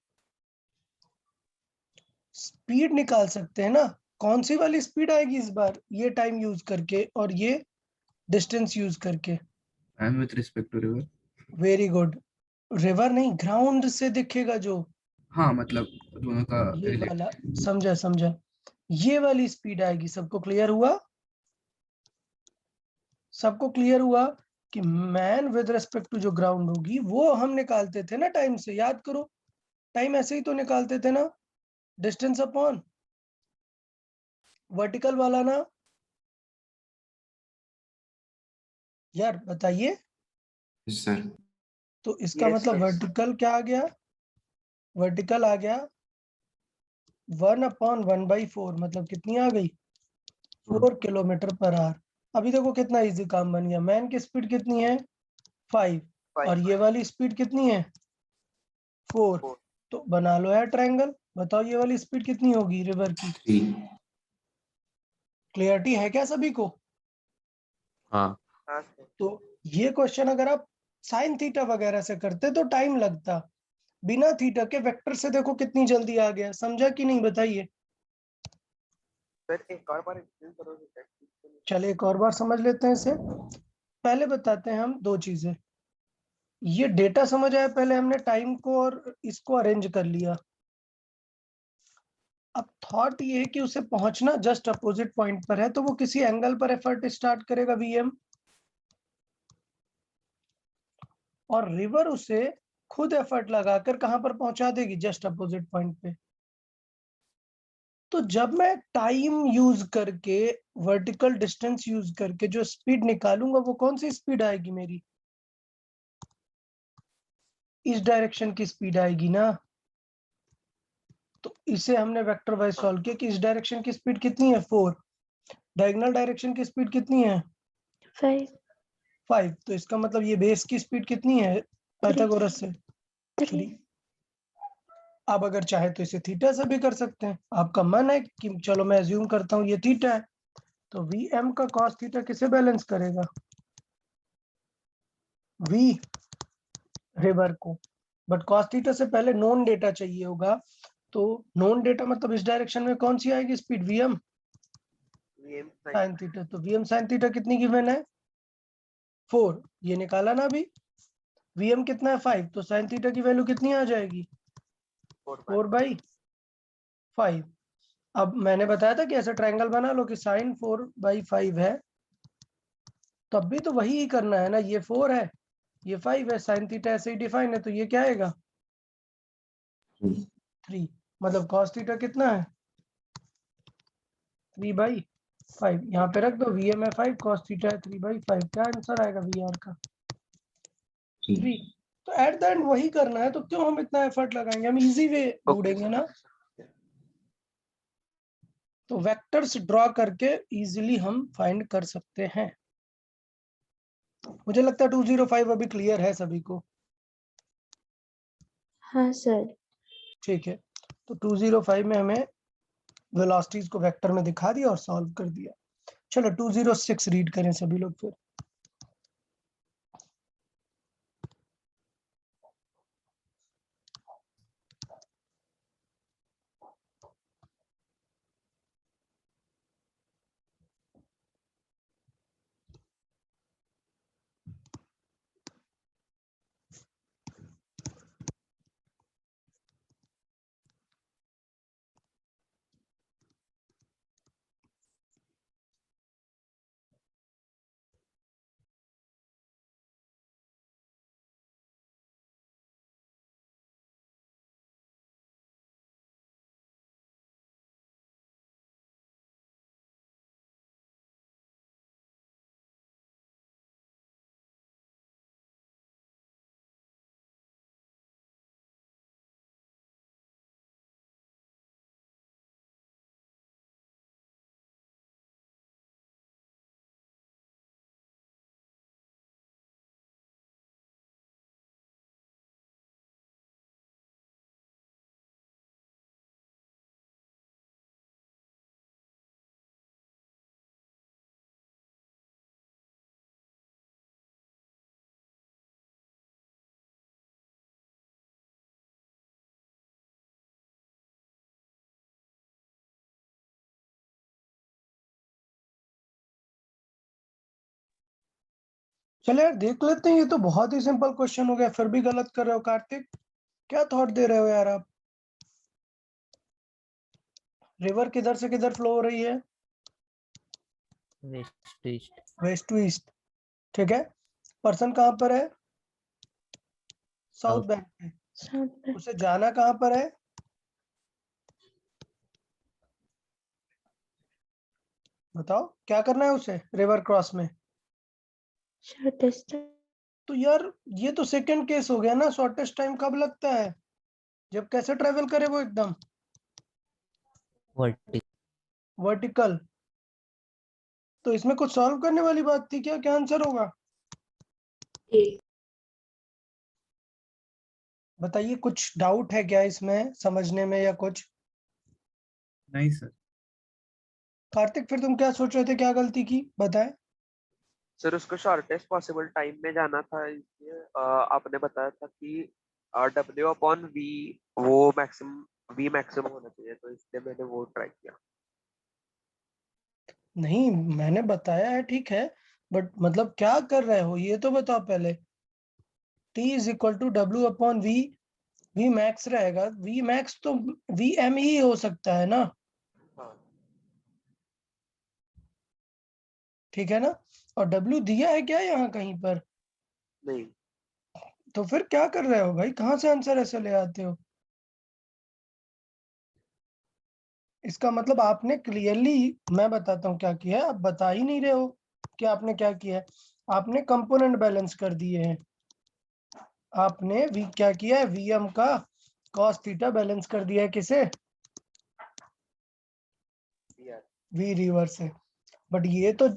स्पीड निकाल सकते हैं ना। कौन सी वाली स्पीड आएगी इस बार? ये टाइम यूज करके और ये डिस्टेंस यूज करके। And with respect to river. Very good. River नहीं, ग्राउंड से दिखेगा जो, हाँ मतलब दोनों का ये रिलेट। वाला। समझा। ये वाली स्पीड आएगी। सबको क्लियर हुआ? सबको क्लियर हुआ कि मैन विद रिस्पेक्ट टू जो ग्राउंड होगी वो हम निकालते थे ना टाइम से। याद करो, टाइम ऐसे ही तो निकालते थे ना, डिस्टेंस अपॉन वर्टिकल वाला ना। यार बताइए। सर तो इसका Yes, मतलब sir. वर्टिकल क्या आ गया? वर्टिकल आ गया 1/1/4, मतलब कितनी आ गई? 4 किलोमीटर पर आवर। अभी देखो कितना इजी काम बन गया। मैन की स्पीड कितनी है? 5, और ये वाली स्पीड कितनी है? 4। Four. तो बना लो यार ट्रायंगल। बताओ ये वाली स्पीड कितनी होगी रिवर की? 3। क्लियरिटी है क्या सभी को? हाँ हाँ सर. तो ये क्वेश्चन अगर आप साइन थीटा वगैरह से करते तो टाइम लगता, बिना थीटा के वेक्टर से देखो कितनी जल्दी आ गया। समझा कि नहीं? बताइए। सर एक और बार explain करोगे? चलिए एक और बार समझ लेते हैं इसे। पहले बताते हैं हम दो चीजें। ये डेटा समझ आया, पहले हमने टाइम को और इसको अरेंज कर लिया। अब थॉट ये है कि उसे पहुंचना जस्ट अपोजिट पॉइंट पर है, तो वो किसी एंगल पर एफर्ट स्टार्ट करेगा वीएम, और रिवर उसे खुद एफर्ट लगाकर कहां पर पहुंचा देगी? जस्ट अपोजिट पॉइंट पे। तो जब मैं टाइम यूज करके, वर्टिकल डिस्टेंस यूज करके जो स्पीड निकालूंगा वो कौन सी स्पीड आएगी मेरी? इस डायरेक्शन की स्पीड आएगी ना। तो इसे हमने वेक्टर वाइज सॉल्व किया कि इस डायरेक्शन की स्पीड कितनी है? 4। डायगोनल डायरेक्शन की स्पीड कितनी है? 5। तो इसका मतलब ये बेस की स्पीड कितनी है पाइथागोरस से? 3। अब अगर चाहे तो इसे थीटा से भी कर सकते हैं। आपका मन है कि चलो मैं अज्यूम करता हूँ ये थीटा है, तो वीएम का कॉस थीटा किसे बैलेंस करेगा? वी रिवर को। बट कॉस थीटा से पहले नोन डेटा चाहिए होगा। तो नोन डेटा मतलब इस डायरेक्शन में कौन सी आएगी speed? VM VM sine theta. तो वीएम साइन थीटा कितनी गिवन है? 4। ये निकाला ना अभी। वीएम कितना है? 5। तो साइन थीटा की वैल्यू कितनी आ जाएगी? 4/5। अब मैंने बताया था कि ऐसा ट्रायंगल बना लो कि साइन 4/5 है, तब भी तो वही ही करना है ना। ये 4 है, ये 5 है, साइन थीटा ऐसे ही डिफाइन है, तो ये क्या आएगा? 3। मतलब कॉस थीटा कितना है? 3/5। यहाँ पे रख दो, वीएम है 5, कॉस थीटा है 3/5। क्या आंसर आएगा वी आर का? 3। तो एट द एंड वही करना है, तो क्यों हम इतना एफर्ट लगाएंगे, हम इजी वे ढूंढेंगे ना। तो वेक्टर्स ड्रॉ करके इजीली हम फाइंड कर सकते हैं। मुझे लगता है 205 अभी क्लियर है सभी को। हाँ सर। ठीक है, तो 205 में हमें वेलोसिटीज को वेक्टर में दिखा दिया और सॉल्व कर दिया। चलो 206 रीड करें सभी लोग फिर। चलो यार देख लेते हैं, ये तो बहुत ही सिंपल क्वेश्चन हो गया, फिर भी गलत कर रहे हो कार्तिक। क्या थॉट दे रहे हो यार आप। रिवर किधर से किधर फ्लो हो रही है, west to east. West to east. ठीक है, पर्सन कहाँ पर है, साउथ South. बैंक पे। साउथ उसे जाना कहाँ पर है, बताओ क्या करना है उसे रिवर क्रॉस में। शॉर्टेस्ट। तो यार ये तो सेकंड केस हो गया ना, शॉर्टेस्ट टाइम कब लगता है, जब कैसे ट्रेवल करे वो एकदम Vertical. वर्टिकल। तो इसमें कुछ सॉल्व करने वाली बात थी क्या, क्या आंसर होगा ए। बताइए, कुछ डाउट है क्या इसमें समझने में या कुछ। नहीं सर। कार्तिक फिर तुम क्या सोच रहे थे, क्या गलती की बताएं। सर उसको शॉर्टेस्ट पॉसिबल टाइम में जाना था, इसलिए आपने बताया था कि W/V वो मैक्सिमम होना चाहिए, तो इसलिए मैंने वो ट्राई किया। नहीं मैंने बताया है ठीक है, बट मतलब क्या कर रहे हो ये तो बताओ पहले। T is equal to W/V, V max रहेगा, V मैक्स तो VM ही हो सकता है ना, हाँ ठीक है ना। और W दिया है क्या यहाँ कहीं पर, नहीं तो फिर क्या कर रहे हो भाई, कहाँ से आंसर ऐसे ले आते हो। इसका मतलब आपने क्लियरली, मैं बताता हूँ क्या किया है, आप बता ही नहीं रहे हो कि आपने क्या किया है। आपने कंपोनेंट बैलेंस कर दिए हैं, आपने क्या किया है, VM का cos थीटा बैलेंस कर दिया है किसे, यार V रिवर से। बट ये तो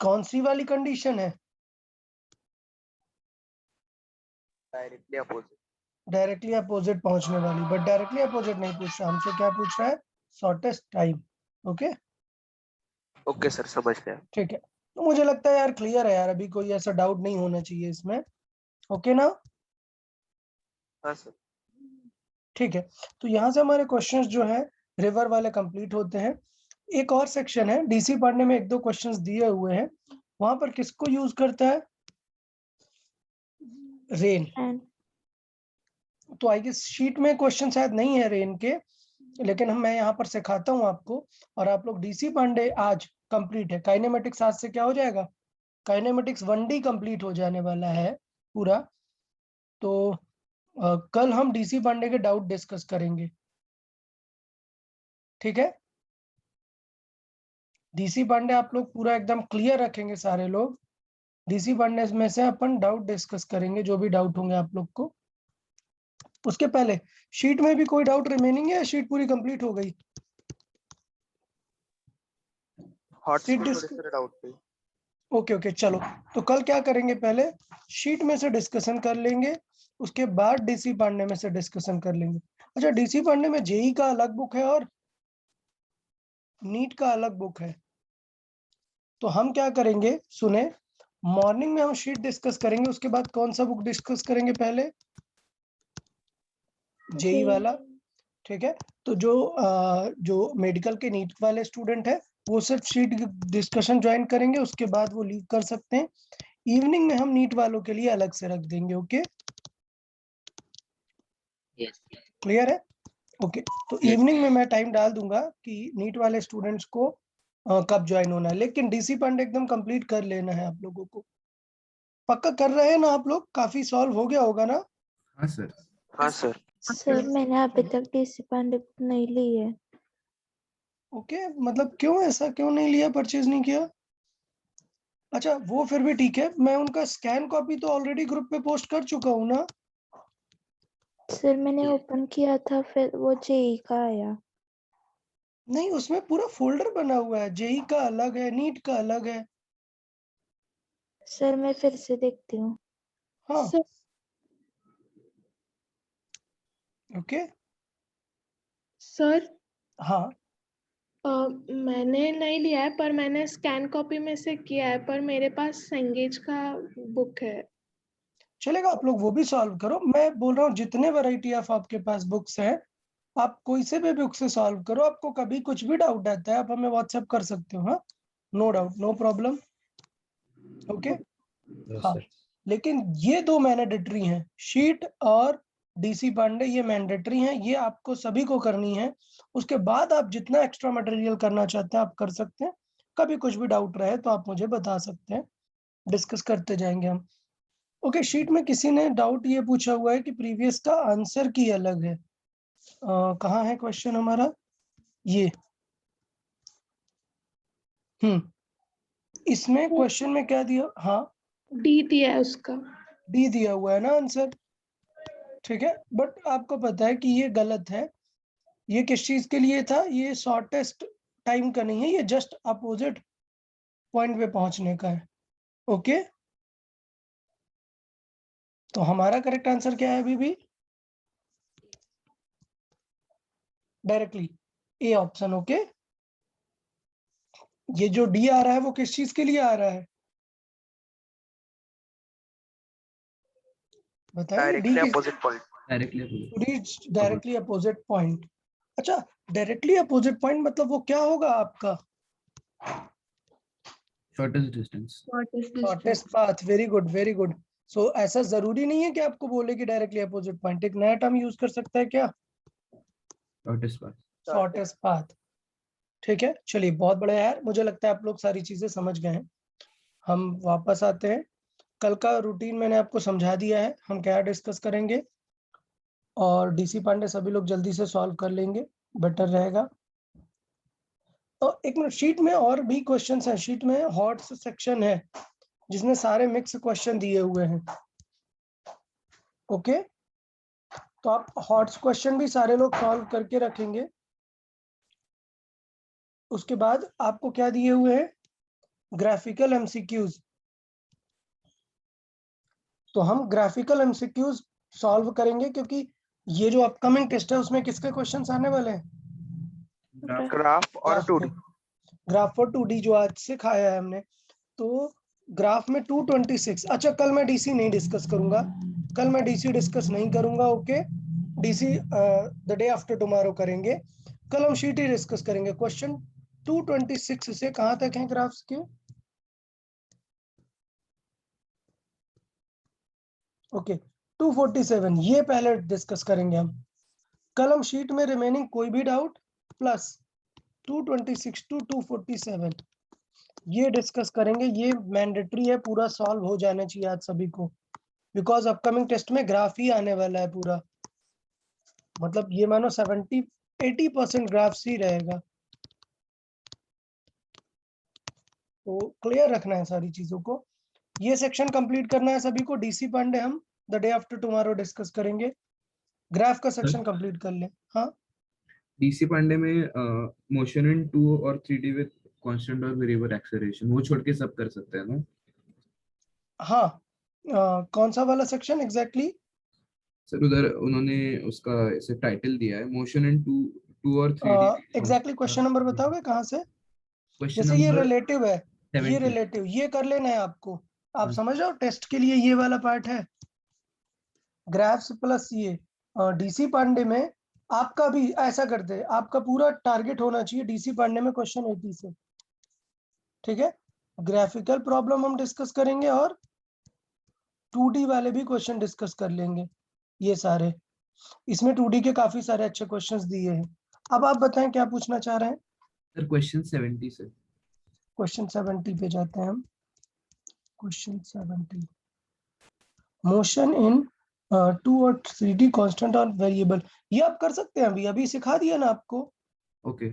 कौन सी वाली कंडीशन है, डायरेक्टली अपोजिट। डायरेक्टली अपोजिट पहुंचने वाली। बट डायरेक्टली अपोजिट नहीं पूछ रहा हमसे, क्या पूछ रहा है, shortest time. Okay okay sir, समझ गया। ठीक है, तो मुझे लगता है यार क्लियर है यार, अभी कोई ऐसा डाउट नहीं होना चाहिए इसमें। ओके ना, हाँ सर। ठीक है। तो यहाँ से हमारे क्वेश्चंस जो है रिवर वाले कंप्लीट होते हैं। एक और सेक्शन है, डीसी पढ़ने में एक दो क्वेश्चंस दिए हुए हैं, वहां पर किसको यूज करता है, रेन। एंड तो आई गेस शीट में क्वेश्चन शायद नहीं है रेन के, लेकिन मैं यहाँ पर सिखाता हूँ आपको। और आप लोग डीसी पांडे आज कंप्लीट है, काइनेमेटिक्स आज से क्या हो जाएगा, काइनेमेटिक्स 1D कंप्लीट हो जाने वाला है पूरा। तो कल हम डीसी पांडे के डाउट डिस्कस करेंगे, ठीक है। डीसी पांडे आप लोग पूरा एकदम क्लियर रखेंगे सारे लोग, डीसी पांडे में से अपन डाउट डिस्कस करेंगे, जो भी डाउट होंगे आप लोग को। उसके पहले शीट में भी कोई डाउट रिमेनिंग है या शीट पूरी कंप्लीट हो गई? हॉट्स शीट में थोड़े डिस्क सारे डाउट थे। ओके चलो, तो कल क्या करेंगे, पहले शीट में से डिस्कशन कर लेंगे, उसके बाद डीसी पांडे में से डिस्कशन कर लेंगे। अच्छा, डीसी पांडे में जेई का अलग बुक है और नीट का अलग बुक है। तो हम क्या करेंगे, सुने, मॉर्निंग में हम शीट डिस्कस करेंगे, उसके बाद कौन सा बुक डिस्कस करेंगे पहले? जेई वाला, ठीक है। तो जो मेडिकल के नीट वाले स्टूडेंट है वो सिर्फ शीट डिस्कशन ज्वाइन करेंगे, उसके बाद वो लीव कर सकते हैं। इवनिंग में हम नीट वालों के लिए अलग से रख देंगे। Okay, Yes. क्लियर है? ओके, तो Yes. इवनिंग में मैं टाइम डाल दूंगा कि नीट वाले स्टूडेंट्स को कब ज्वाइन होना है, लेकिन डीसी पांडे एकदम कंप्लीट कर लेना है आप लोगों को। पक्का कर रहे हैं ना आप लोग? काफी सॉल्व हो गया होगा ना? हाँ सर। हाँ सर। सर मैंने अभी तक डीसी पांडे बुक नहीं ली है। ओके, मतलब क्यों, ऐसा क्यों नहीं लिया, परचेज नहीं किया? अच्छा, वो फिर भी ठीक है, मैं उनका स्कैन कॉपी तो ऑलरेडी ग्रुप पे पोस्ट कर चुका हूँ ना। सर मैंने ओपन किया था, फिर वो जेई का आया। नहीं, उसमें पूरा फोल्डर बना हुआ है, जेई का अलग है, नीट का अलग है। सर मैं फिर से देखती हूँ। हाँ, सर ओके, सर हाँ, मैंने नहीं लिया है, पर मैंने स्कैन कॉपी में से किया है, पर मेरे पास संगेज का बुक है। चलेगा, आप लोग वो भी सॉल्व करो। मैं बोल रहा हूँ जितने वैरायटी ऑफ आपके पास बुक्स हैं, आप कोई से भी बुक से सॉल्व करो। आपको कभी कुछ भी डाउट आता है आप हमें व्हाट्सएप कर सकते हो। हाँ, no doubt, no problem. Okay, हाँ, लेकिन ये दो मैंडेटरी हैं, शीट और डीसी पांडे, ये मैंडेटरी हैं, ये आपको सभी को करनी है। उसके बाद आप जितना एक्स्ट्रा मटेरियल करना चाहते हैं आप कर सकते हैं। कभी कुछ भी डाउट रहे तो आप मुझे बता सकते हैं, डिस्कस करते जाएंगे हम। ओके, शीट में किसी ने डाउट ये पूछा हुआ है कि प्रीवियस का आंसर की अलग है। कहाँ है क्वेश्चन हमारा? ये इसमें क्वेश्चन में क्या दिया? हाँ, डी दिया है उसका। डी दिया हुआ है ना आंसर, ठीक है। बट आपको पता है कि ये गलत है। ये किस चीज के लिए था? ये शॉर्टेस्ट टाइम का नहीं है, ये जस्ट अपोजिट पॉइंट पे पहुंचने का है। ओके, तो हमारा करेक्ट आंसर क्या है अभी भी? Directly A option. ओके, ये जो डी आ रहा है वो किस चीज के लिए आ रहा है बताइए? डी डायरेक्टली किस? Opposite point. Directly opposite point. अच्छा, डायरेक्टली अपोजिट पॉइंट मतलब वो क्या होगा आपका? Shortest distance. Shortest path. Very good, very good. So ऐसा जरूरी नहीं है कि आपको बोले कि डायरेक्टली अपोजिट पॉइंट, एक नया टर्म यूज कर सकता है क्या? Shortest path. शॉर्टेस्ट पाथ, ठीक है। चलिए, बहुत बढ़िया यार, मुझे लगता है आप लोग सारी चीजें समझ गए हैं। हम वापस आते हैं। कल का रूटीन मैंने आपको समझा दिया है, हम क्या डिस्कस करेंगे, और डीसी पांडे सभी लोग जल्दी से सॉल्व कर लेंगे, बेटर रहेगा। और एक मिनट, शीट में और भी क्वेश्चंस हैं। शीट में हॉट्स सेक्शन है जिसमें सारे मिक्स क्वेश्चन दिए हुए हैं। ओके, तो आप हॉट्स क्वेश्चन भी सारे लोग सॉल्व करके रखेंगे। उसके बाद आपको क्या दिए हुए हैं? Graphical MCQs. तो हम ग्राफिकल एमसीक्यूज सॉल्व करेंगे, क्योंकि ये जो अपकमिंग टेस्ट है उसमें किसके क्वेश्चंस आने वाले हैं? ग्राफ और 2D। ग्राफ और 2D जो आज से खाया है हमने। तो ग्राफ में 226। अच्छा, कल मैं डीसी नहीं डिस्कस करूंगा, कल मैं डीसी डिस्कस नहीं करूंगा। Okay, DC the day after tomorrow करेंगे। कल हम शीट ही डिस्कस करेंगे। क्वेश्चन 226 से कहां तक है ग्राफ्स के? ओके, 247 ये पहले डिस्कस करेंगे हम। कल हम शीट में रिमेनिंग कोई भी डाउट प्लस 226 टू 247 ये डिस्कस करेंगे। ये मैंडेटरी है, पूरा सॉल्व हो जाना चाहिए आज सभी को, बिकॉज अपकमिंग टेस्ट में ग्राफ ही आने वाला है पूरा। मतलब ये मानो 70-80% ग्राफ्स ही रहेगा। तो क्लियर रखना है सारी चीजों को। ये सेक्शन कंप्लीट करना है सभी को। डीसी पांडे हम the day after tomorrow discuss करेंगे। ग्राफ का सेक्शन कंप्लीट कर ले। हाँ डीसी पांडे में मोशन इन 2 और 3D विद कांस्टेंट और वेरिएबल एक्सेलरेशन वो छोड़ के सब कर सकते हैं ना? हाँ, कौन सा वाला सेक्शन एग्जैक्टली? सर उधर उन्होंने उसका ऐसे टाइटल दिया है मोशन इन 2 और 3D। एग्जैक्टली क्वेश्चन नंबर बताओगे कहाँ से? क्वेश्चन जैसे ये नंबर रिलेटिव है, ये 70। रिलेटिव, ये कर लेना है आपको। आप हाँ। समझ रहे हो, टेस्ट के लिए ये वाला पार्ट है ग्राफ्स प्लस ये। डीसी पांडे में आपका भी ऐसा करते हैं, आपका पूरा टारगेट होना चाहिए डीसी पांडे में क्वेश्चन 80 से। ठीक है, ग्राफिकल प्रॉब्लम हम डिस्कस करेंगे और 2D वाले भी क्वेश्चन डिस्कस कर लेंगे। ये सारे इसमें 2D के काफी सारे अच्छे क्वेश्चंस दिए हैं। अब आप बताएं क्या पूछना चाह रहे हैं। सर क्वेश्चन 70 से। क्वेश्चन 70 पे जाते हैं हम। क्वेश्चन 70, मोशन इन 2 और 3D कांस्टेंट और वेरिएबल। ये आप कर सकते हैं, अभी अभी सिखा दिया ना आपको। ओके।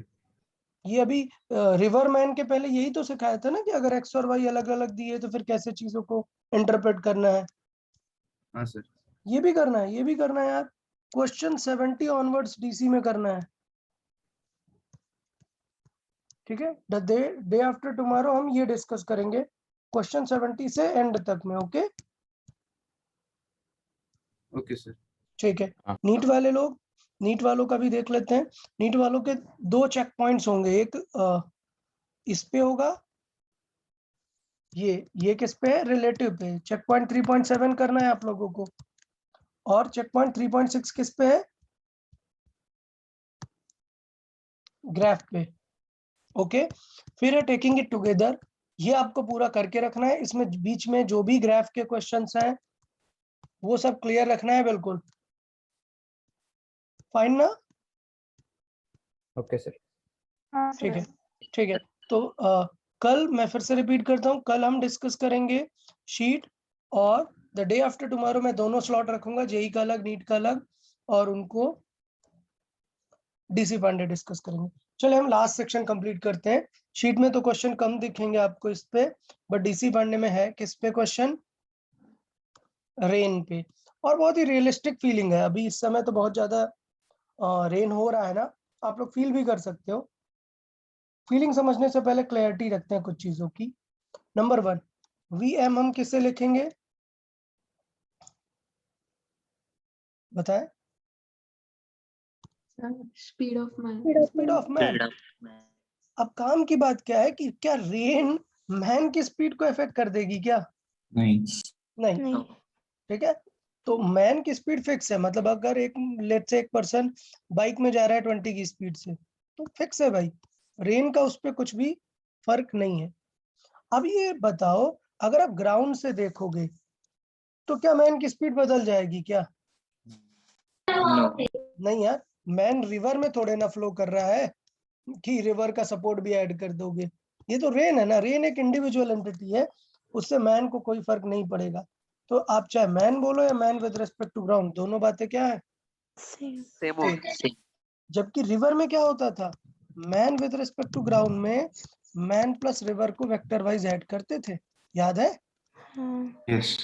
ये अभी रिवर मैन के पहले यही तो सिखाया था ना कि अगर एक्स और वाई अलग अलग दिए तो फिर कैसे चीजों को इंटरप्रेट करना है। हाँ सर। ये भी करना है, ये भी करना है यार। क्वेश्चन 70 ऑनवर्ड्स डीसी में करना है। ठीक है, द डे आफ्टर टुमारो हम ये डिस्कस करेंगे क्वेश्चन 70 से एंड तक में। Okay okay sir. ठीक है। हाँ। नीट वाले लोग, नीट वालों का भी देख लेते हैं। नीट वालों के 2 चेक पॉइंट्स होंगे, एक इस पे होगा, ये किस पे है, रिलेटिव पे। चेक पॉइंट 3.7 करना है आप लोगों को, और चेक पॉइंट 3.6 किस पे है, ग्राफ पे। ओके, फिर है टेकिंग इट टुगेदर। ये आपको पूरा करके रखना है, इसमें बीच में जो भी ग्राफ के क्वेश्चंस हैं वो सब क्लियर रखना है बिल्कुल। फाइन ना? Okay sir. हाँ ठीक है, सर। ठीक है। तो कल मैं फिर से रिपीट करता हूँ, कल हम डिस्कस करेंगे शीट, और द डे आफ्टर टुमारो मैं दोनों स्लॉट रखूंगा, जेई का अलग, नीट का अलग, और उनको डीसी पांडे डिस्कस करेंगे। चलिए हम लास्ट सेक्शन कंप्लीट करते हैं। शीट में तो क्वेश्चन कम दिखेंगे आपको इस पे, बट डीसी पांडे में है किस पे क्वेश्चन, रेन पे। और बहुत ही रियलिस्टिक फीलिंग है, अभी इस समय तो बहुत ज्यादा रेन हो रहा है ना, आप लोग फील भी कर सकते हो। फीलिंग समझने से पहले क्लैरिटी रखते हैं कुछ चीजों की। नंबर 1, VM हम किससे लिखेंगे बताएं? Speed of man. Speed of man. अब काम की बात क्या है कि क्या रेन मैन की स्पीड को इफेक्ट कर देगी क्या? नहीं। नहीं। नहीं। ठीक है, तो मैन की स्पीड फिक्स है, मतलब अगर एक लेट से एक पर्सन बाइक में जा रहा है 20 की स्पीड से तो फिक्स है भाई, रेन का उस पर कुछ भी फर्क नहीं है। अब ये बताओ, अगर आप ग्राउंड से देखोगे तो क्या मैन की स्पीड बदल जाएगी क्या? नहीं यार, मैन रिवर में थोड़े ना फ्लो कर रहा है कि रिवर का सपोर्ट भी ऐड कर दोगे। ये तो रेन है ना, रेन एक इंडिविजुअल एंटिटी है, उससे मैन को कोई फर्क नहीं पड़ेगा। तो आप चाहे मैन बोलो या man with respect to ground, दोनों बातें क्या है, सेम। सेम। जबकि रिवर में क्या होता था, man with respect to ground में मैन प्लस रिवर को वेक्टर वाइज ऐड करते थे, याद है? हाँ। यस।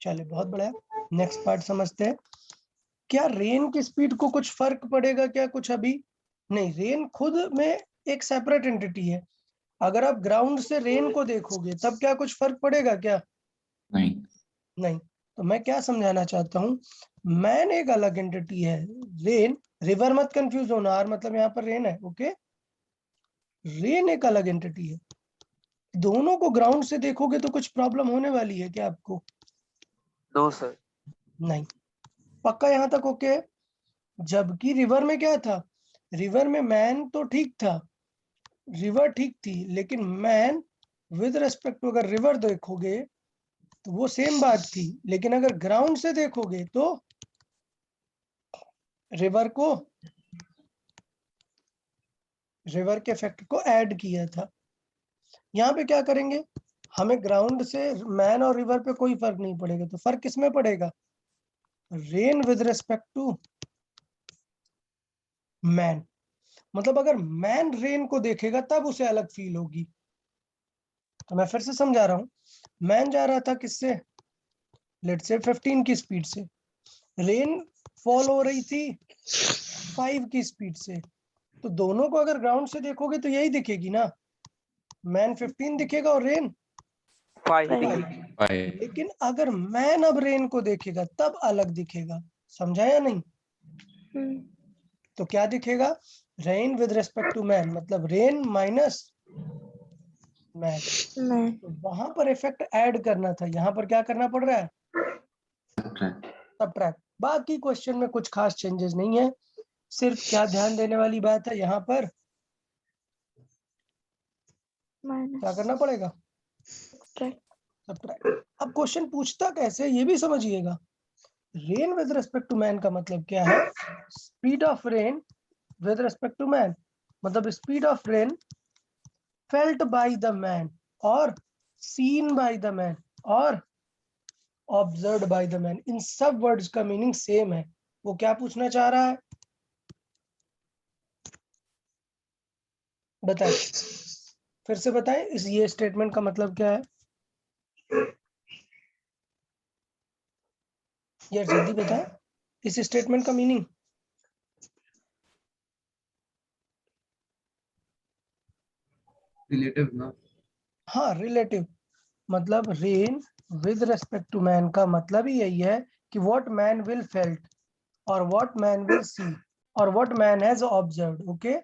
चले बहुत बढ़िया, नेक्स्ट पार्ट समझते हैं। क्या रेन की स्पीड को कुछ फर्क पड़ेगा क्या कुछ? अभी नहीं, रेन खुद में एक सेपरेट एंटिटी है। अगर आप ग्राउंड से रेन को देखोगे तब क्या कुछ फर्क पड़ेगा क्या? नहीं। नहीं। तो मैं क्या समझाना चाहता हूँ, मैन एक अलग एंटिटी है, रेन, रिवर मत कंफ्यूज होना, आर मतलब यहाँ पर रेन है। ओके, रेन एक अलग एंटिटी है। दोनों को ग्राउंड से देखोगे तो कुछ प्रॉब्लम होने वाली है क्या आपको? No sir. नहीं, पक्का यहाँ तक ओके? जबकि रिवर में क्या था, रिवर में मैन तो ठीक था, रिवर ठीक थी, लेकिन मैन विद रेस्पेक्ट टू अगर रिवर देखोगे तो वो सेम बात थी, लेकिन अगर ग्राउंड से देखोगे तो रिवर को, रिवर के इफेक्ट को ऐड किया था। यहाँ पे क्या करेंगे, हमें ग्राउंड से मैन और रिवर पे कोई फर्क नहीं पड़ेगा, तो फर्क किसमें पड़ेगा, rain with respect to man. मतलब अगर मैन रेन को देखेगा तब उसे अलग फील होगी। तो मैं फिर से समझा रहा हूँ, मैन जा रहा था किससे, लेट्स से 15 की स्पीड से, रेन फॉल हो रही थी 5 की स्पीड से, तो दोनों को अगर ग्राउंड से देखोगे तो यही दिखेगी ना, मैन 15 दिखेगा और रेन 5 Five. 5। लेकिन अगर मैन अब रेन को देखेगा तब अलग दिखेगा, समझा या नहीं? हम्म, तो क्या दिखेगा, rain with respect to man, मतलब रेन माइनस मैन। मैं तो वहां पर इफेक्ट ऐड करना था, यहाँ पर क्या करना पड़ रहा है, सबट्रैक्ट। बाकी क्वेश्चन में कुछ खास चेंजेस नहीं है, सिर्फ क्या ध्यान देने वाली बात है, यहाँ पर क्या करना माइनस पड़ेगा, सबट्रैक्ट। अब क्वेश्चन पूछता कैसे ये भी समझिएगा। Rain with respect to man का मतलब क्या है, speed of rain with respect to man, मतलब speed of rain felt by the man और सीन बाय द मैन और ऑब्जर्व्ड बाय द मैन, इन सब वर्ड्स का मीनिंग सेम है। वो क्या पूछना चाह रहा है, बताएं, फिर से बताएं, इस ये स्टेटमेंट का मतलब क्या है, यार जल्दी बताएं इस स्टेटमेंट का मीनिंग। रिलेटिव ना। हाँ रिलेटिव, मतलब rain with respect to man का मतलब ही यही है कि व्हाट मैन विल फेल्ट और व्हाट मैन विल सी और what man has observed. Okay,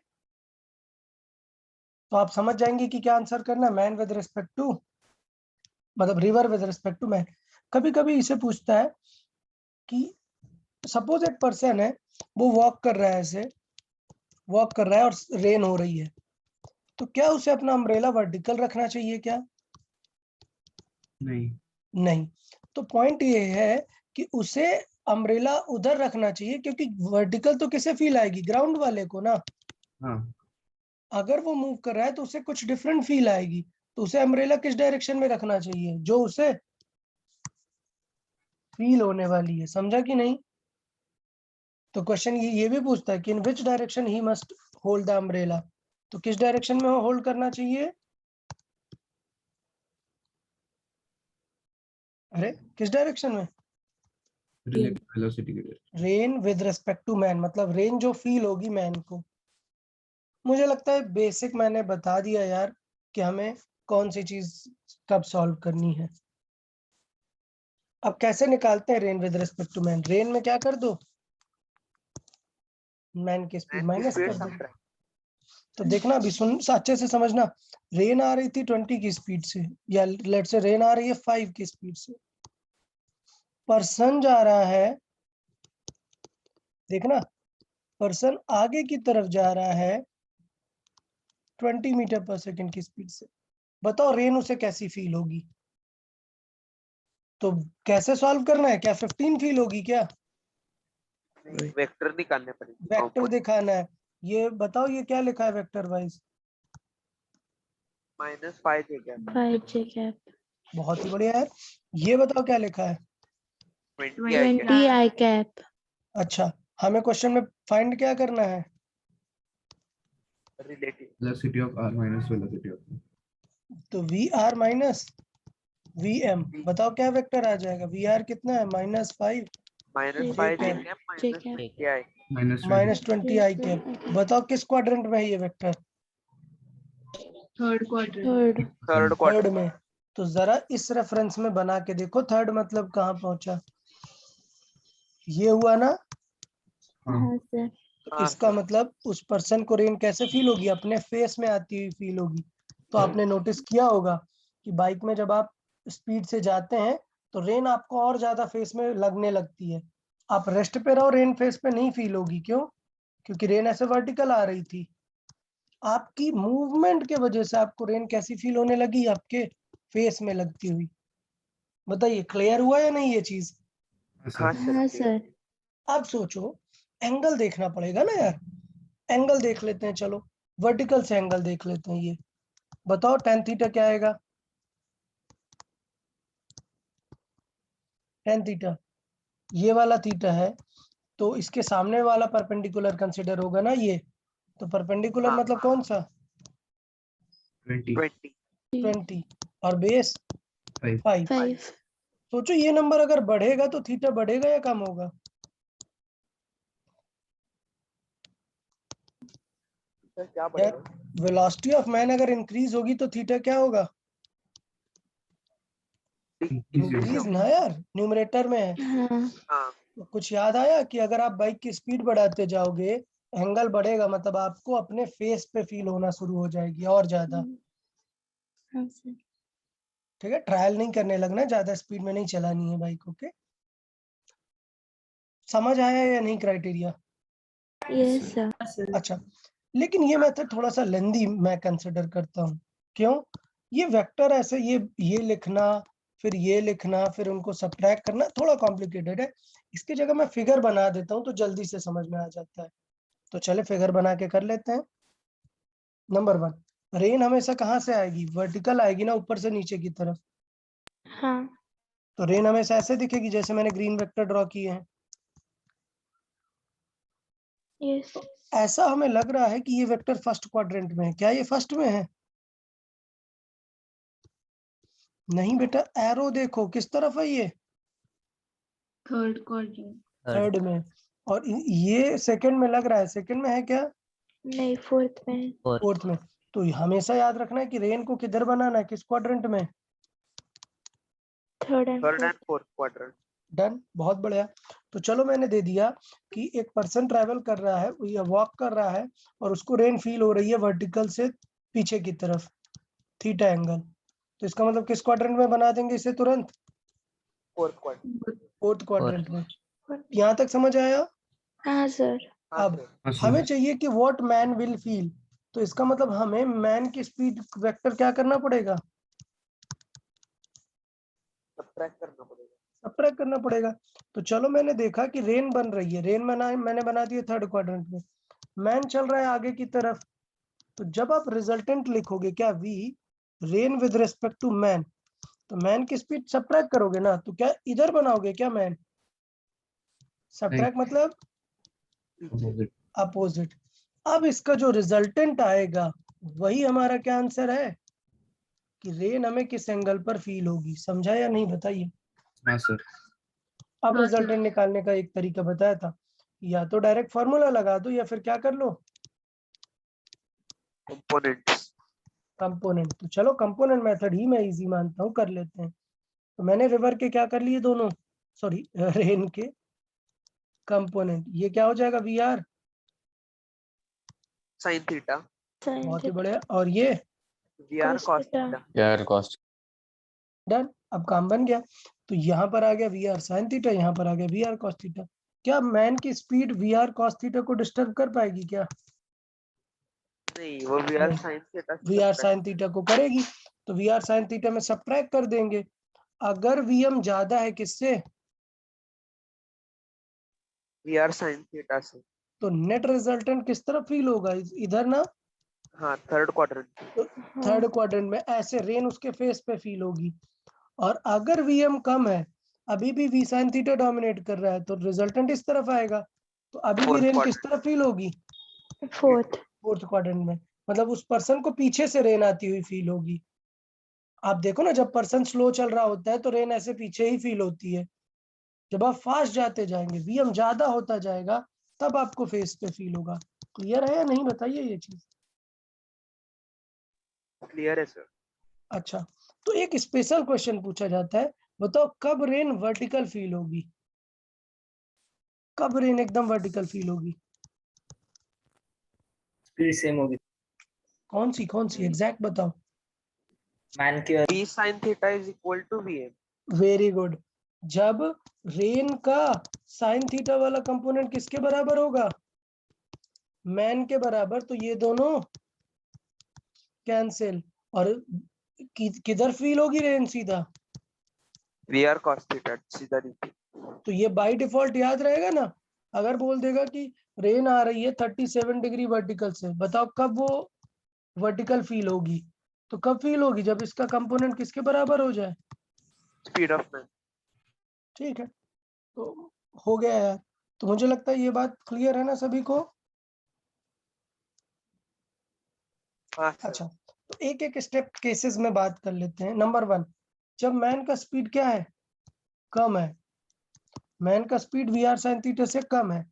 तो आप समझ जाएंगे कि क्या आंसर करना है, मैन विद रिस्पेक्ट टू, मतलब river with respect to man. कभी कभी इसे पूछता है कि सपोज एक पर्सन है, वो वॉक कर रहा है, ऐसे वॉक कर रहा है और रेन हो रही है, तो क्या उसे अपना अम्ब्रेला वर्टिकल रखना चाहिए क्या, नहीं। नहीं। तो पॉइंट ये है कि उसे अम्ब्रेला उधर रखना चाहिए, क्योंकि वर्टिकल तो किसे फील आएगी, ग्राउंड वाले को ना। हाँ। अगर वो मूव कर रहा है तो उसे कुछ डिफरेंट फील आएगी, तो उसे अम्ब्रेला किस डायरेक्शन में रखना चाहिए, जो उसे फील होने वाली है, समझा कि नहीं? तो क्वेश्चन ये भी पूछता है कि in which direction he must hold the umbrella, तो किस डायरेक्शन में होल्ड करना चाहिए, अरे किस डायरेक्शन में, रिलेटिव वेलोसिटी के लिए। Rain with respect to man, मतलब रेन जो फील होगी मैन को। मुझे लगता है बेसिक मैंने बता दिया यार कि हमें कौन सी चीज कब सॉल्व करनी है। अब कैसे निकालते हैं rain with respect to man, rain में क्या कर दो, मैन की स्पीड माइनस कर दो। तो देखना अभी सुन अच्छे से समझना, रेन आ रही थी 20 की स्पीड से, या लेट से रेन आ रही है 5 की स्पीड से, पर्सन जा रहा है, देखना पर्सन आगे की तरफ जा रहा है 20 मीटर पर सेकंड की स्पीड से, बताओ रेन उसे कैसी फील होगी। तो कैसे सॉल्व करना है, क्या 15 फील होगी क्या, वेक्टर निकालने पड़ेंगे, वेक्टर दिखाना है। ये बताओ ये क्या लिखा है वेक्टर वाइज, -5 है क्या, 5j कैप बहुत ही बढ़िया है। ये बताओ क्या लिखा है, 20 है क्या, 20 I कैप। अच्छा हमें क्वेश्चन में फाइंड क्या करना है, relative velocity of R minus velocity of. तो V R minus V M, बताओ क्या वेक्टर आ जाएगा, वी आर कितना है -5 -5 J है J क्या, कैप क्या है, -20 आई कैप। बताओ किस क्वाड्रेंट में है ये vector, third quadrant. Third third third quarter में। तो जरा इस रेफरेंस में बना के देखो, थर्ड मतलब कहाँ पहुंचा, ये हुआ ना। हाँ सर। तो हाँ इसका सर, मतलब उस पर्सन को रेन कैसे फील होगी, अपने फेस में आती हुई फील होगी। तो आपने नोटिस किया होगा कि बाइक में जब आप स्पीड से जाते हैं तो रेन आपको और ज्यादा फेस में लगने लगती है, आप रेस्ट पे रहो रेन फेस पे नहीं फील होगी, क्यों, क्योंकि रेन ऐसे वर्टिकल आ रही थी, आपकी मूवमेंट के वजह से आपको रेन कैसी फील होने लगी, आपके फेस में लगती हुई। बताइए क्लियर हुआ या नहीं ये चीज। हाँ हाँ सर, सर। अब सोचो, एंगल देखना पड़ेगा ना यार, एंगल देख लेते हैं, चलो वर्टिकल से एंगल देख लेते हैं। ये बताओ tan थीटा क्या आएगा, tan थीटा ये वाला थीटा है, तो इसके सामने वाला परपेंडिकुलर कंसिडर होगा ना ये, तो परपेंडिकुलर हाँ। मतलब कौन सा, 20। 20 20 और बेस 5 5। 5 सोचो ये नंबर अगर बढ़ेगा तो थीटा बढ़ेगा या कम होगा? सर क्या यार बढ़ेगा? वेलोसिटी ऑफ मैन अगर इंक्रीज होगी तो थीटा क्या होगा? इंक्रीज ना यार, न्यूमरेटर में है। हाँ हाँ तो कुछ याद आया कि अगर आप बाइक की स्पीड बढ़ाते जाओगे एंगल बढ़ेगा, मतलब आपको अपने फेस पे फील होना शुरू हो जाएगी और ज्यादा। हाँ सर ठीक है, ट्रायल नहीं करने लगना, ज्यादा स्पीड में नहीं चलानी है बाइक। ओके, समझ आया या नहीं क्राइटेरिया? यस सर अच्छा, लेकिन ये मेथड थोड़ा सा लेंदी मैं कंसिडर करता हूँ। क्यों? ये वेक्टर ऐसे ये लिखना, फिर ये लिखना, फिर उनको सब्ट्रैक्ट करना थोड़ा कॉम्प्लिकेटेड है। इसकी जगह मैं फिगर बना देता हूँ तो जल्दी से समझ में आ जाता है। तो चले फिगर बना के कर लेते हैं। नंबर 1, रेन हमेशा कहाँ से आएगी? वर्टिकल आएगी ना, ऊपर से नीचे की तरफ। हाँ तो रेन हमेशा ऐसे दिखेगी जैसे मैंने ग्रीन वेक्टर ड्रॉ किए हैं। यस ऐसा हमें लग रहा है कि ये वेक्टर फर्स्ट क्वाड्रेंट में है। क्या ये फर्स्ट में है? नहीं बेटा, एरो देखो किस तरफ है, ये थर्ड क्वाड्रेंट। थर्ड में। और ये सेकंड में लग रहा है, सेकंड में है क्या? नहीं फोर्थ में है। फोर्थ में। तो हमेशा याद रखना है कि रेन को किधर बनाना है, किस क्वाड्रेंट में? Third and third and fourth fourth quadrant. Done, बहुत बढ़िया। तो चलो मैंने दे दिया कि एक पर्सन ट्रैवल कर रहा है या वॉक कर रहा है और उसको रेन फील हो रही है वर्टिकल से पीछे की तरफ, थीटा एंगल। तो इसका मतलब किस क्वाड्रेंट में बना देंगे इसे तुरंत? Fourth quadrant. फोर्थ क्वाड्रेंट में। यहाँ तक समझ आया? हाँ सर हाँ अब सर। हमें चाहिए कि व्हाट मैन विल फील। तो इसका मतलब हमें मैन की स्पीड वेक्टर क्या करना पड़ेगा? सब्ट्रैक्ट करना पड़ेगा। सब्ट्रैक्ट करना पड़ेगा। तो चलो मैंने देखा कि रेन बन रही है, रेन मैंने बना दिया थर्ड क्वाड्रेंट में, मैन चल रहा है आगे की तरफ। तो जब आप रिजल्टेंट लिखोगे क्या V rain with respect to man, तो मैन की स्पीड सब्ट्रैक्ट करोगे ना, तो क्या इधर बनाओगे क्या मैन? सब्ट्रैक्ट मतलब अपोजिट। अब इसका जो रिजल्टेंट आएगा वही हमारा क्या आंसर है कि रेन हमें किस एंगल पर फील होगी। समझा या नहीं बताइए? हाँ सर। अब हाँ, रिजल्टेंट निकालने का एक तरीका बताया था, या तो डायरेक्ट फॉर्मूला लगा दो या फिर क्या कर लो, कंपोनेंट्स। कंपोनेंट। तो चलो कंपोनेंट मेथड ही मैं इजी मानता हूँ, कर लेते हैं। तो मैंने रिवर के क्या कर लिए दोनों, सॉरी रेन के कंपोनेंट। ये क्या हो जाएगा वी आर साइन थीटा। बहुत ही बढ़िया। और ये वी आर कॉस थीटा। यार कॉस्ट डन, अब काम बन गया। तो यहाँ पर आ गया वी आर साइन थीटा, यहाँ पर आ गया वी आर कॉस थीटा। क्या मैन की speed V R cos theta को डिस्टर्ब कर पाएगी क्या? नहीं, वो वी आर साइन थीटा से V R subtract sine theta को करेगी, तो वी आर साइन थीटा में सब्ट्रैक्ट कर देंगे। अगर वीएम ज्यादा है किससे, वी आर साइन थीटा से। तो नेट रिजल्टेंट किस तरफ फील होगा? इधर ना। हाँ, थर्ड क्वाड्रेंट। तो थर्ड क्वाड्रेंट में ऐसे रेन उसके फेस पे फील होगी। और अगर वीएम कम है, अभी भी वी साइन थीटा डोमिनेट कर रहा है, तो रिजल्टेंट इस तरफ आएगा। तो अभी भी फोर्थ रेन किस क्वाड्रेंट। तरफ फील होगी? फोर्थ फोर्थ क्वाड्रेंट में। मतलब उस पर्सन को पीछे से रेन आती हुई फील होगी। आप देखो ना, जब पर्सन स्लो चल रहा होता है तो रेन ऐसे पीछे ही फील होती है। जब आप फास्ट जाते जाएंगे, वीएम ज्यादा होता जाएगा, तब आपको फेस पे फील होगा। क्लियर है या नहीं बताइए ये चीज? क्लियर है सर। अच्छा, तो एक स्पेशल क्वेश्चन पूछा जाता है, बताओ कब रेन वर्टिकल फील होगी? कब रेन एकदम वर्टिकल फील होगी? स्पीड सेम होगी। कौन सी एग्जैक्ट बताओ। मैन की V sine theta is equal to V M. Very good. जब रेन का साइन थीटा वाला कंपोनेंट किसके बराबर होगा? मैन के बराबर। तो ये दोनों कैंसिल। और किधर फील होगी रेन? सीधा वी आर कॉस थीटा, सीधा नीचे। तो ये बाय डिफॉल्ट याद रहेगा ना। अगर बोल देगा कि रेन आ रही है 37 डिग्री वर्टिकल से, बताओ कब वो वर्टिकल फील होगी? तो कब फील होगी? जब इसका कंपोनेंट किसके बराबर हो जाए। Speed of man. ठीक है, तो हो गया यार। तो मुझे लगता है ये बात क्लियर है ना सभी को। हाँ सर। अच्छा, तो एक एक स्टेप केसेस में बात कर लेते हैं। नंबर 1, जब मैन का स्पीड क्या है, कम है, मैन का speed V R sine theta से कम है,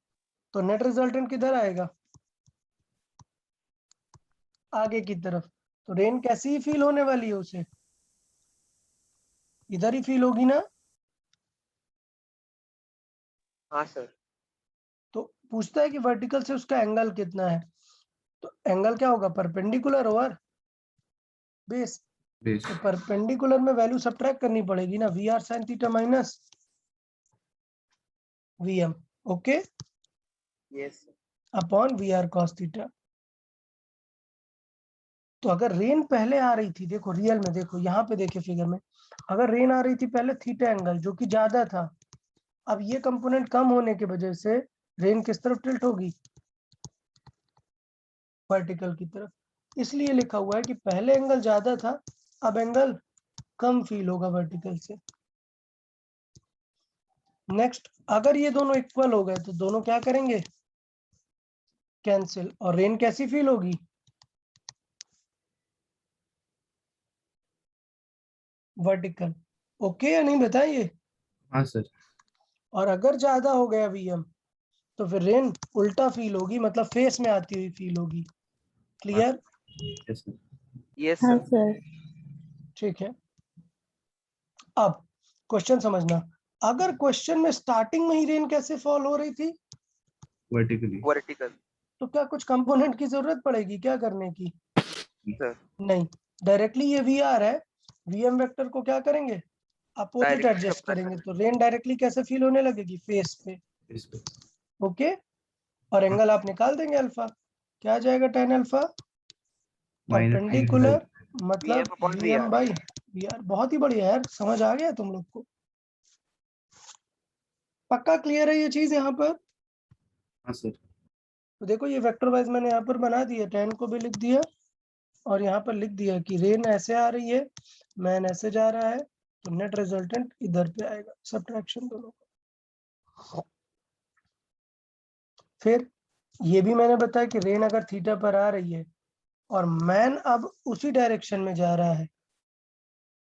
तो नेट रिजल्टेंट किधर आएगा, आगे की तरफ। तो रेन कैसी ही फील होने वाली है उसे, इधर ही फील होगी ना। हाँ सर। तो पूछता है कि वर्टिकल से उसका एंगल कितना है, तो एंगल क्या होगा, परपेंडिकुलर ओवर बेस। बेस। तो परपेंडिकुलर में वैल्यू सब्ट्रैक्ट करनी पड़ेगी ना, V R sine theta minus V M, okay, yes upon V R cos theta. तो अगर रेन पहले आ रही थी, देखो रियल में, देखो यहाँ पे देखिए फिगर में, अगर रेन आ रही थी पहले थीटा एंगल जो कि ज्यादा था, अब ये कंपोनेंट कम होने की वजह से रेन किस तरफ टिल्ट होगी, वर्टिकल की तरफ। इसलिए लिखा हुआ है कि पहले एंगल ज्यादा था, अब एंगल कम फील होगा वर्टिकल से। नेक्स्ट, अगर ये दोनों इक्वल हो गए तो दोनों क्या करेंगे, कैंसिल, और रेन कैसी फील होगी, वर्टिकल। ओके या नहीं बताइए। हाँ सर। और अगर ज्यादा हो गया वीएम तो फिर रेन उल्टा फील होगी, मतलब फेस में आती हुई फील होगी। Clear, yes sir. यस हाँ सर। सर। ठीक है। अब क्वेश्चन समझना, अगर क्वेश्चन में स्टार्टिंग में ही रेन कैसे फॉल हो रही थी, वर्टिकली। वर्टिकल तो क्या कुछ कंपोनेंट की जरूरत पड़ेगी क्या करने की, सर। नहीं, डायरेक्टली ये वी आर है, वीएम वेक्टर को क्या करेंगे, अपोजिट Directly एडजस्ट apply करेंगे, करेंगे। तो रेन डायरेक्टली कैसे फील होने लगेगी, फेस पे, इस पे। ओके। और एंगल आप निकाल देंगे अल्फा, क्या आ जाएगा, tan अल्फा परपेंडिकुलर मतलब VM upon VM VR। By V R. बहुत ही बढ़िया यार, समझ आ गया तुम लोग को, पक्का क्लियर है ये चीज यहाँ पर। हाँ सर। तो देखो ये वेक्टर वाइज मैंने यहाँ पर बना दिया, tan को भी लिख दिया और यहाँ पर लिख दिया कि रेन ऐसे आ रही है, मैन ऐसे जा रहा है, तो नेट रिजल्टेंट इधर पे आएगा, सब्ट्रैक्शन दोनों का। फिर ये भी मैंने बताया कि रेन अगर थीटा पर आ रही है और मैन अब उसी डायरेक्शन में जा रहा है,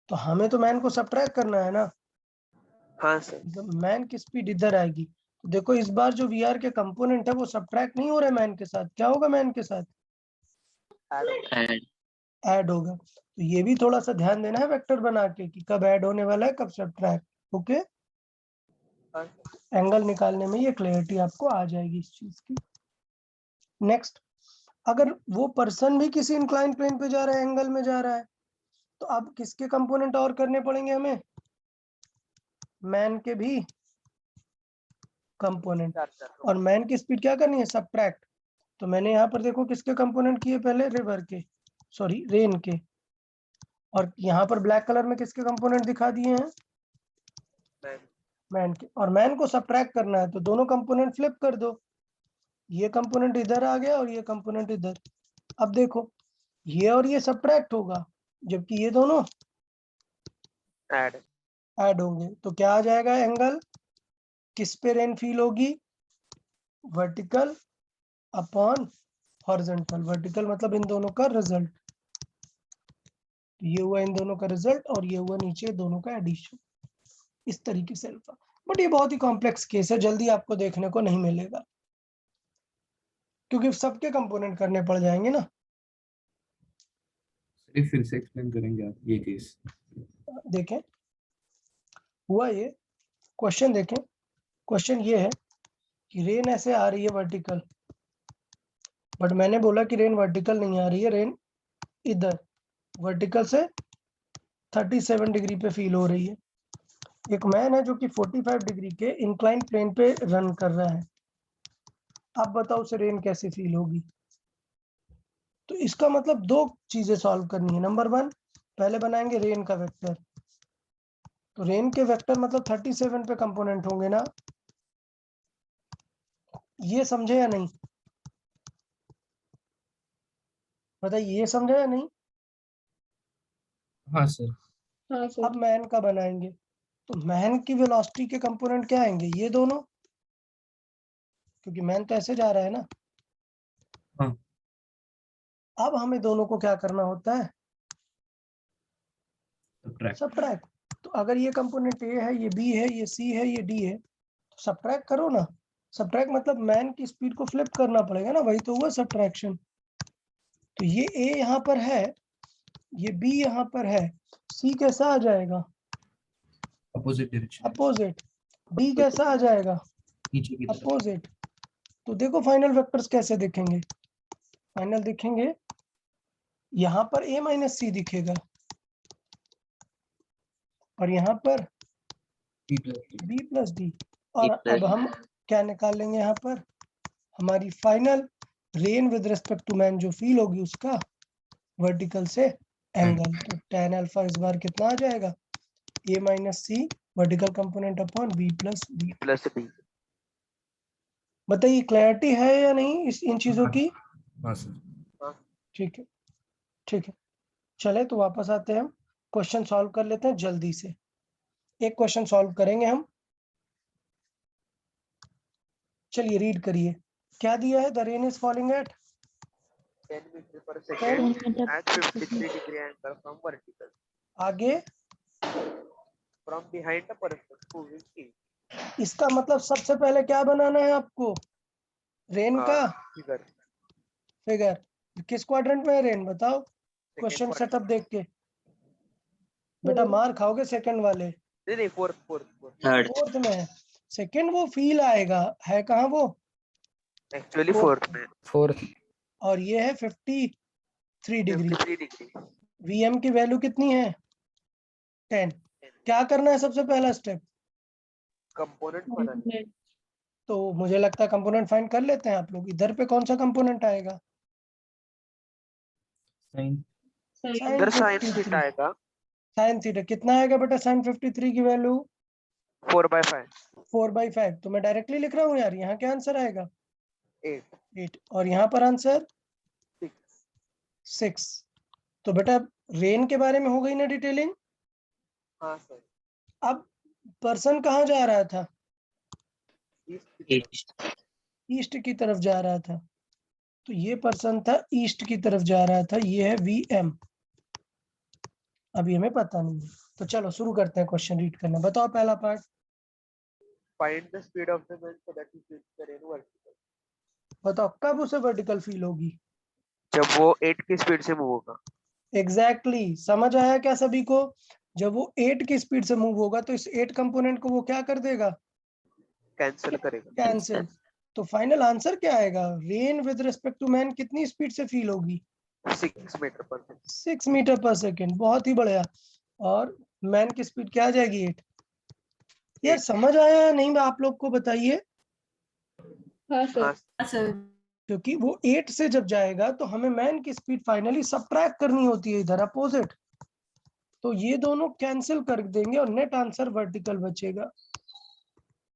तो हमें तो मैन को सब्ट्रैक्ट करना है ना, हाँ सर। मतलब मैन की स्पीड इधर आएगी। तो देखो इस बार जो वी आर के कंपोनेंट है वो सब्ट्रैक्ट नहीं हो रहे मैन के साथ, क्या होगा मैन के साथ, ऐड होगा। तो ये भी थोड़ा सा ध्यान देना है वेक्टर बना के कि कब ऐड होने वाला है कब सब्ट्रैक्ट, ओके। हाँ एंगल निकालने में ये क्लैरिटी आपको आ जाएगी इस चीज की। नेक्स्ट, अगर वो पर्सन भी किसी इंक्लाइन प्लेन पे जा रहा है, एंगल में जा रहा है, तो अब किसके कंपोनेंट और करने पड़ेंगे हमें, मैन के भी कंपोनेंट। चार और मैन की स्पीड क्या करनी है, सब्ट्रैक्ट। तो मैंने यहाँ पर देखो किसके कंपोनेंट किए पहले, रिवर के, सॉरी रेन के, और यहाँ पर ब्लैक कलर में किसके कंपोनेंट दिखा दिए हैं, मैन के। और मैन को सब्ट्रैक्ट करना है तो दोनों कंपोनेंट फ्लिप कर दो, ये कंपोनेंट इधर आ गया और ये कंपोनेंट इधर। अब देखो ये और ये सब्ट्रैक्ट होगा, जबकि ये दोनों ऐड। ऐड होंगे, तो क्या आ जाएगा, एंगल किस पे रेन फील होगी, वर्टिकल अपॉन हॉरिजॉन्टल। वर्टिकल मतलब इन दोनों का रिजल्ट, ये हुआ इन दोनों का रिजल्ट और ये हुआ नीचे दोनों का एडिशन, इस तरीके से अल्फा। बट ये बहुत ही कॉम्प्लेक्स केस है, जल्दी आपको देखने को नहीं मिलेगा क्योंकि सबके कंपोनेंट करने पड़ जाएंगे ना। सर फिर से एक्सप्लेन करेंगे आप ये केस। देखें हुआ ये, क्वेश्चन देखें, क्वेश्चन ये है कि रेन ऐसे आ रही है वर्टिकल, बट मैंने बोला कि रेन वर्टिकल नहीं आ रही है, रेन इधर वर्टिकल से 37 डिग्री पे फील हो रही है। एक मैन है जो कि 45 डिग्री के इंक्लाइन प्लेन पे रन कर रहा है, अब बताओ उसे रेन कैसे फील होगी। तो इसका मतलब दो चीजें सॉल्व करनी है। नंबर वन, पहले बनाएंगे रेन का वेक्टर, तो रेन के वेक्टर मतलब 37 पे कंपोनेंट होंगे ना, ये समझे या नहीं, बताइए ये समझे या नहीं। हाँ सर। हाँ सर। अब मैन का बनाएंगे, तो मैन की वेलोसिटी के कंपोनेंट क्या आएंगे, ये दोनों, क्योंकि मैन तो ऐसे जा रहा है ना। हाँ। अब हमें दोनों को क्या करना होता है, सब्ट्रैक्ट। सब्ट्रैक्ट। तो अगर ये कंपोनेंट ए है, ये बी है, ये सी है, ये डी है, तो सब्ट्रैक्ट करो ना। सब्ट्रैक्ट मतलब मैन की स्पीड को फ्लिप करना पड़ेगा ना, वही तो हुआ सब्ट्रैक्शन। तो ये ए यहाँ पर है, ये बी यहाँ पर है, सी कैसा आ जाएगा? Opposite direction, opposite. डी कैसा आ जाएगा? नीचे की तरफ। अपोजिट। तो देखो फाइनल वेक्टर्स कैसे दिखेंगे। फाइनल दिखेंगे, यहाँ पर a माइनस सी दिखेगा और यहाँ पर B plus D। b plus D. और B plus अब हम क्या निकाल लेंगे यहाँ पर? हमारी final rain with respect to man जो फील होगी उसका वर्टिकल से एंगल। तो tan अल्फा इस बार कितना आ जाएगा? a minus C vertical component upon b plus D. Plus D. बताइए क्लैरिटी है या नहीं इन चीजों की? हाँ सर। ठीक है, ठीक है। चले तो वापस आते हैं, हम क्वेश्चन सॉल्व कर लेते हैं जल्दी से। एक क्वेश्चन सॉल्व करेंगे हम। चलिए रीड करिए, क्या दिया है? The rain is falling eight 10 meter per second 10 meter at 53 degree angle from vertical आगे। from behind the person moving in इसका मतलब सबसे पहले क्या बनाना है आपको? रेन का figure फिगर। किस क्वाड्रेंट में है रेन बताओ? Question quadrant। सेटअप देख के। बेटा मार खाओगे सेकंड वाले। नहीं फोर्थ फोर्थ में है। सेकंड वो फील आएगा, है कहाँ वो? एक्चुअली फोर्थ में। फोर्थ। और ये है 53 डिग्री। 53 डिग्री। वीएम की वैल्यू कितनी है? 10। क्या करना है सबसे पहला स्टेप? कंपोनेंट बनाना। तो मुझे लगता है कंपोनेंट फाइंड कर लेते हैं आप लोग। इधर पे कौन सा कंपोनेंट आएगा? साइन। इधर साइन 53। थीटा आएगा। साइन थीटा कितना आएगा बेटा? साइन 53 की वैल्यू 4/5 4/5। तो मैं डायरेक्टली लिख रहा हूँ यार, यहाँ क्या आंसर आएगा? 8 और यहाँ पर आंसर 6। तो बेटा रेन के बारे में हो गई ना डिटेलिंग। हाँ सर। अब पर्सन कहाँ जा रहा था? ईस्ट की तरफ जा रहा था। तो ये पर्सन था ईस्ट की तरफ जा रहा था, ये है वीएम। अभी हमें पता नहीं है। तो चलो शुरू करते हैं क्वेश्चन रीड करना। बताओ पहला part. Find the speed of the man so that he feels the rain vertical. बताओ कब उसे वर्टिकल फील होगी? जब वो 8 की स्पीड से मूव होगा। एग्जैक्टली समझ आया क्या सभी को? जब वो 8 की स्पीड से मूव होगा तो इस 8 कंपोनेंट को वो क्या कर देगा? कैंसिल करेगा। कैंसिल। तो फाइनल आंसर क्या आएगा? Rain with respect to man कितनी स्पीड से फील होगी? 6 मीटर पर सेकंड। 6 metre per second. बहुत ही बढ़िया। और मैन की स्पीड क्या आ जाएगी? 8। यार समझ आया या नहीं? आप लोग को बताइए। हाँ हाँ सर। क्योंकि वो 8 से जब जाएगा तो हमें मैन की स्पीड फाइनली सबट्रैक्ट करनी होती है इधर अपोजिट। तो ये दोनों कैंसिल कर देंगे और नेट आंसर वर्टिकल बचेगा।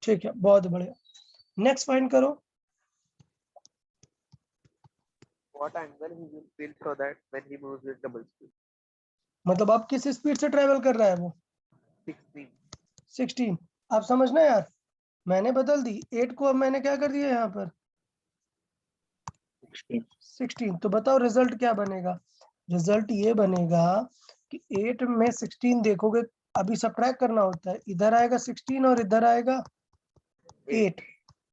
ठीक है, बहुत बढ़िया। नेक्स्ट फाइंड करो। what angle he will feel so that when he moves with double speed। मतलब अब किस स्पीड से ट्रेवल कर रहा है वो? 16। आप समझना यार, मैंने बदल दी 8 को, अब मैंने क्या कर दिया यहाँ पर? 16। तो बताओ रिजल्ट क्या बनेगा? रिजल्ट ये बनेगा कि 8 में 16 देखोगे, अभी सबट्रैक्ट करना होता है। इधर आएगा 16 और इधर आएगा 8।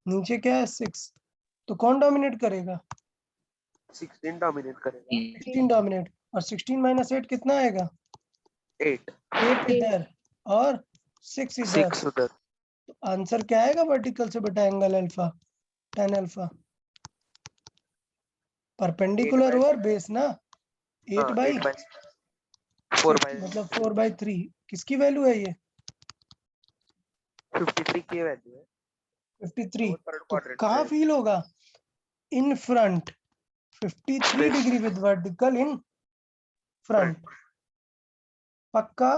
नीचे क्या है? 6। तो कौन डोमिनेट करेगा? 16 डोमिनेट करेगा। 16 डोमिनेट। और 16 माइनस 8 कितना आएगा? 8 इधर और 6 इधर। 6 उधर। तो आंसर क्या आएगा वर्टिकल से बेटा? Angle alpha, tan alpha. Perpendicular over base ना। 8 बाई 4/3 मतलब 4/3। किसकी वैल्यू है ये? 53 की वैल्यू है। 53। वो थर्ड तो क्वाड्रेंट कहाँ में। फील होगा? In front. 53 degree with vertical in front. पक्का?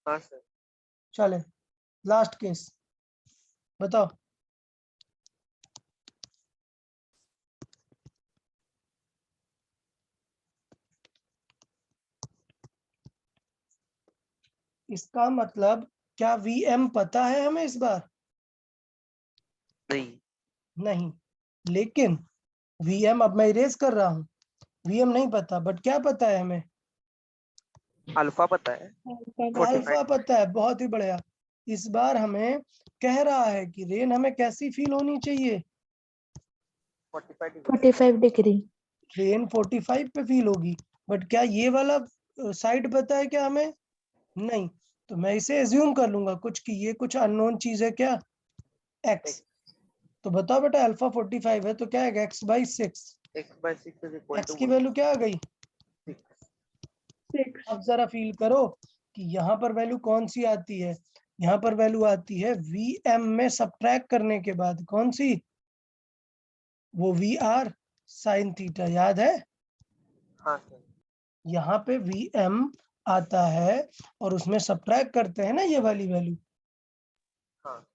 हाँ सर। चले लास्ट केस बताओ। इसका मतलब क्या वीएम पता है हमें इस बार? नहीं। लेकिन वीएम अब मैं इरेज कर रहा हूं। वीएम नहीं पता, बट क्या पता है हमें? अल्फा पता है, अल्फा पता है, बहुत ही बढ़िया। इस बार हमें कह रहा है कि रेन हमें कैसी फील होनी चाहिए? 45 डिग्री। 45 डिग्री। रेन 45 पे फील होगी, बट क्या ये वाला साइड पता है क्या हमें? नहीं। तो मैं इसे एज्यूम कर लूंगा कुछ कि ये कुछ अननोन चीज है क्या? एक्स। तो बताओ बेटा, अल्फा 45 है तो क्या है? x/6। x/6 is equal x two की वैल्यू क्या आ गई? 6 अब जरा फील करो कि यहाँ पर वैल्यू कौन सी आती है। यहाँ पर वैल्यू आती है Vm में सब्ट्रैक्ट करने के बाद कौन सी? वो Vr sin थीटा, याद है? हाँ सर। यहाँ पे Vm आता है और उसमें सब्ट्रैक्ट करते हैं ना ये वाली वैल्यू। हाँ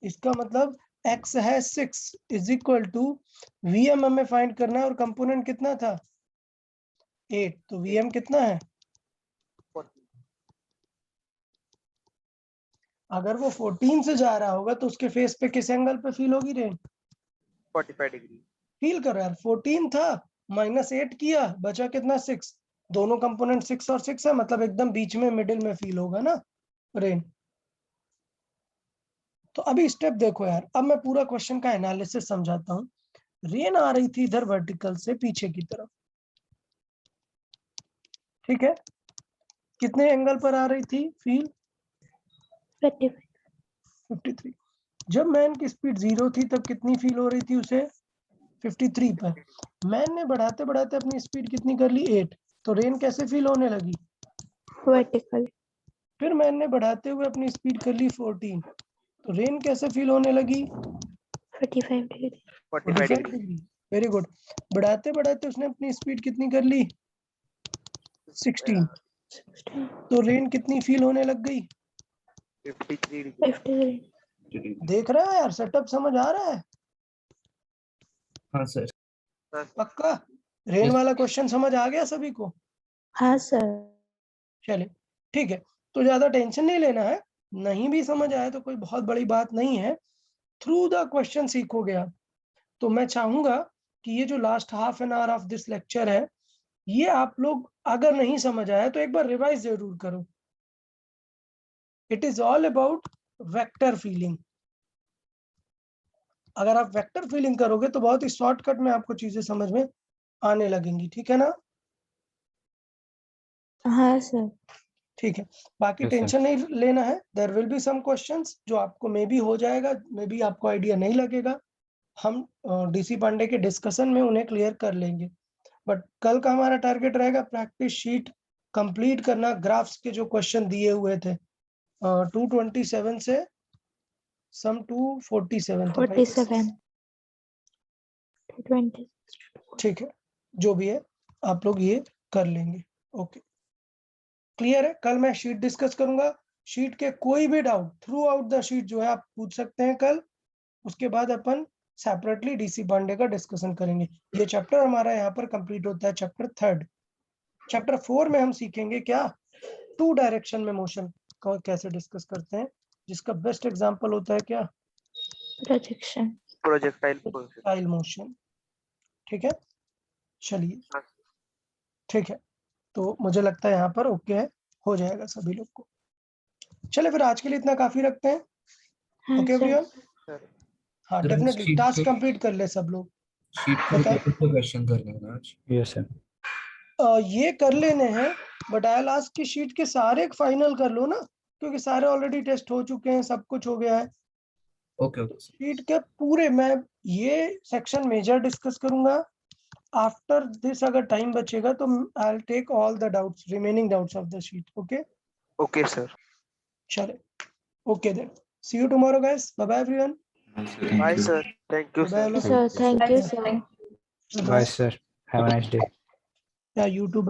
इसका मतलब x है 6 इज इक्वल टू Vm हमें फाइंड करना है और कंपोनेंट कितना था? 8। तो Vm कितना है? 40 अगर वो 14 से जा रहा होगा तो उसके फेस पे किस एंगल पे फील होगी रेन? 45 डिग्री। फील करो यार, 14 था, -8 किया, बचा कितना? 6। दोनों कंपोनेंट 6 और 6 है, मतलब एकदम बीच में मिडिल में फील होगा ना रेन। तो अभी स्टेप देखो यार, अब मैं पूरा क्वेश्चन का एनालिसिस समझाता हूँ। रेन आ रही थी इधर वर्टिकल से पीछे की तरफ, ठीक है? कितने एंगल पर आ रही थी फील? 53। जब मैन की स्पीड 0 थी तब कितनी फील हो रही थी उसे? 53 पर। मैन ने बढ़ाते बढ़ाते अपनी स्पीड कितनी कर ली? 8। तो रेन कैसे फील होने लगी? वर्टिकल। फिर मैन ने बढ़ाते हुए अपनी स्पीड कर ली 14। तो रेन कैसे फील होने लगी? 45 डिग्री। 45 डिग्री। Very good. बढ़ाते बढ़ाते उसने अपनी स्पीड कितनी कर ली? 16। तो रेन कितनी फील होने लग गई? 53 डिग्री। 53। देख रहा है यार, सेटअप समझ आ रहा है? हाँ सर। हाँ, पक्का? Rain Yes. वाला क्वेश्चन समझ आ गया सभी को? हाँ सर। चले ठीक है, तो ज्यादा टेंशन नहीं लेना है। नहीं भी समझ आया तो कोई बहुत बड़ी बात नहीं है, थ्रू द क्वेश्चन सीखोगे आप। तो मैं चाहूंगा कि ये जो last half an hour of this lecture है, ये आप लोग अगर नहीं समझ आया तो एक बार रिवाइज जरूर करो। It is all about vector feeling. अगर आप वेक्टर फीलिंग करोगे तो बहुत ही शॉर्टकट में आपको चीजें समझ में आने लगेंगी, ठीक है ना? हाँ सर। ठीक है, बाकी Yes, sir. टेंशन नहीं लेना है। There will be some questions जो आपको मे बी हो जाएगा, मे बी आपको आइडिया नहीं लगेगा। हम डीसी पांडे के डिस्कशन में उन्हें क्लियर कर लेंगे। बट कल का हमारा टारगेट रहेगा प्रैक्टिस शीट कंप्लीट करना, ग्राफ्स के जो क्वेश्चन दिए हुए थे 227 से सम 247 तक। 47 20। ठीक है, जो भी है आप लोग ये कर लेंगे। ओके, क्लियर है? कल मैं शीट डिस्कस करूंगा। शीट के कोई भी doubt through out the sheet जो है आप पूछ सकते हैं कल। उसके बाद अपन सेपरेटली डीसी पांडे का डिस्कशन करेंगे। ये चैप्टर हमारा यहाँ पर कंप्लीट होता है, चैप्टर 3। चैप्टर 4 में हम सीखेंगे क्या? 2 डायरेक्शन में मोशन को कैसे डिस्कस करते हैं, जिसका बेस्ट एग्जांपल होता है क्या? प्रोजेक्शन। Projectile motion. ठीक है, चलिए हाँ। ठीक है, तो मुझे लगता है यहाँ पर ओके है, हो जाएगा सभी लोग को। चले फिर आज के लिए इतना काफी रखते हैं। हाँ ओके सर। एवरीवन? सर हाँ सर, डेफिनेटली sheet टास्क पे- कंप्लीट कर ले सब लोग। शीट पे बता। क्वेश्चन करने हैं आज। Yes sir. ये कर लेने हैं, बट आई लास्ट की शीट के सारे फाइनल कर लो ना, क्योंकि सारे ऑलरेडी टेस्ट हो चुके हैं, सब कुछ हो गया है। Okay okay sir. शीट के पूरे मैं ये सेक्शन मेजर डिस्कस करूंगा। आफ्टर दिस अगर टाइम बचेगा तो I will take all the doubts, remaining doubts of the sheet. Okay okay sir. चले, okay then, see you tomorrow guys, bye bye everyone. Bye sir, thank you Bye, sir. bye. Sir thank you sir. Bye bye sir, have a nice day. या YouTube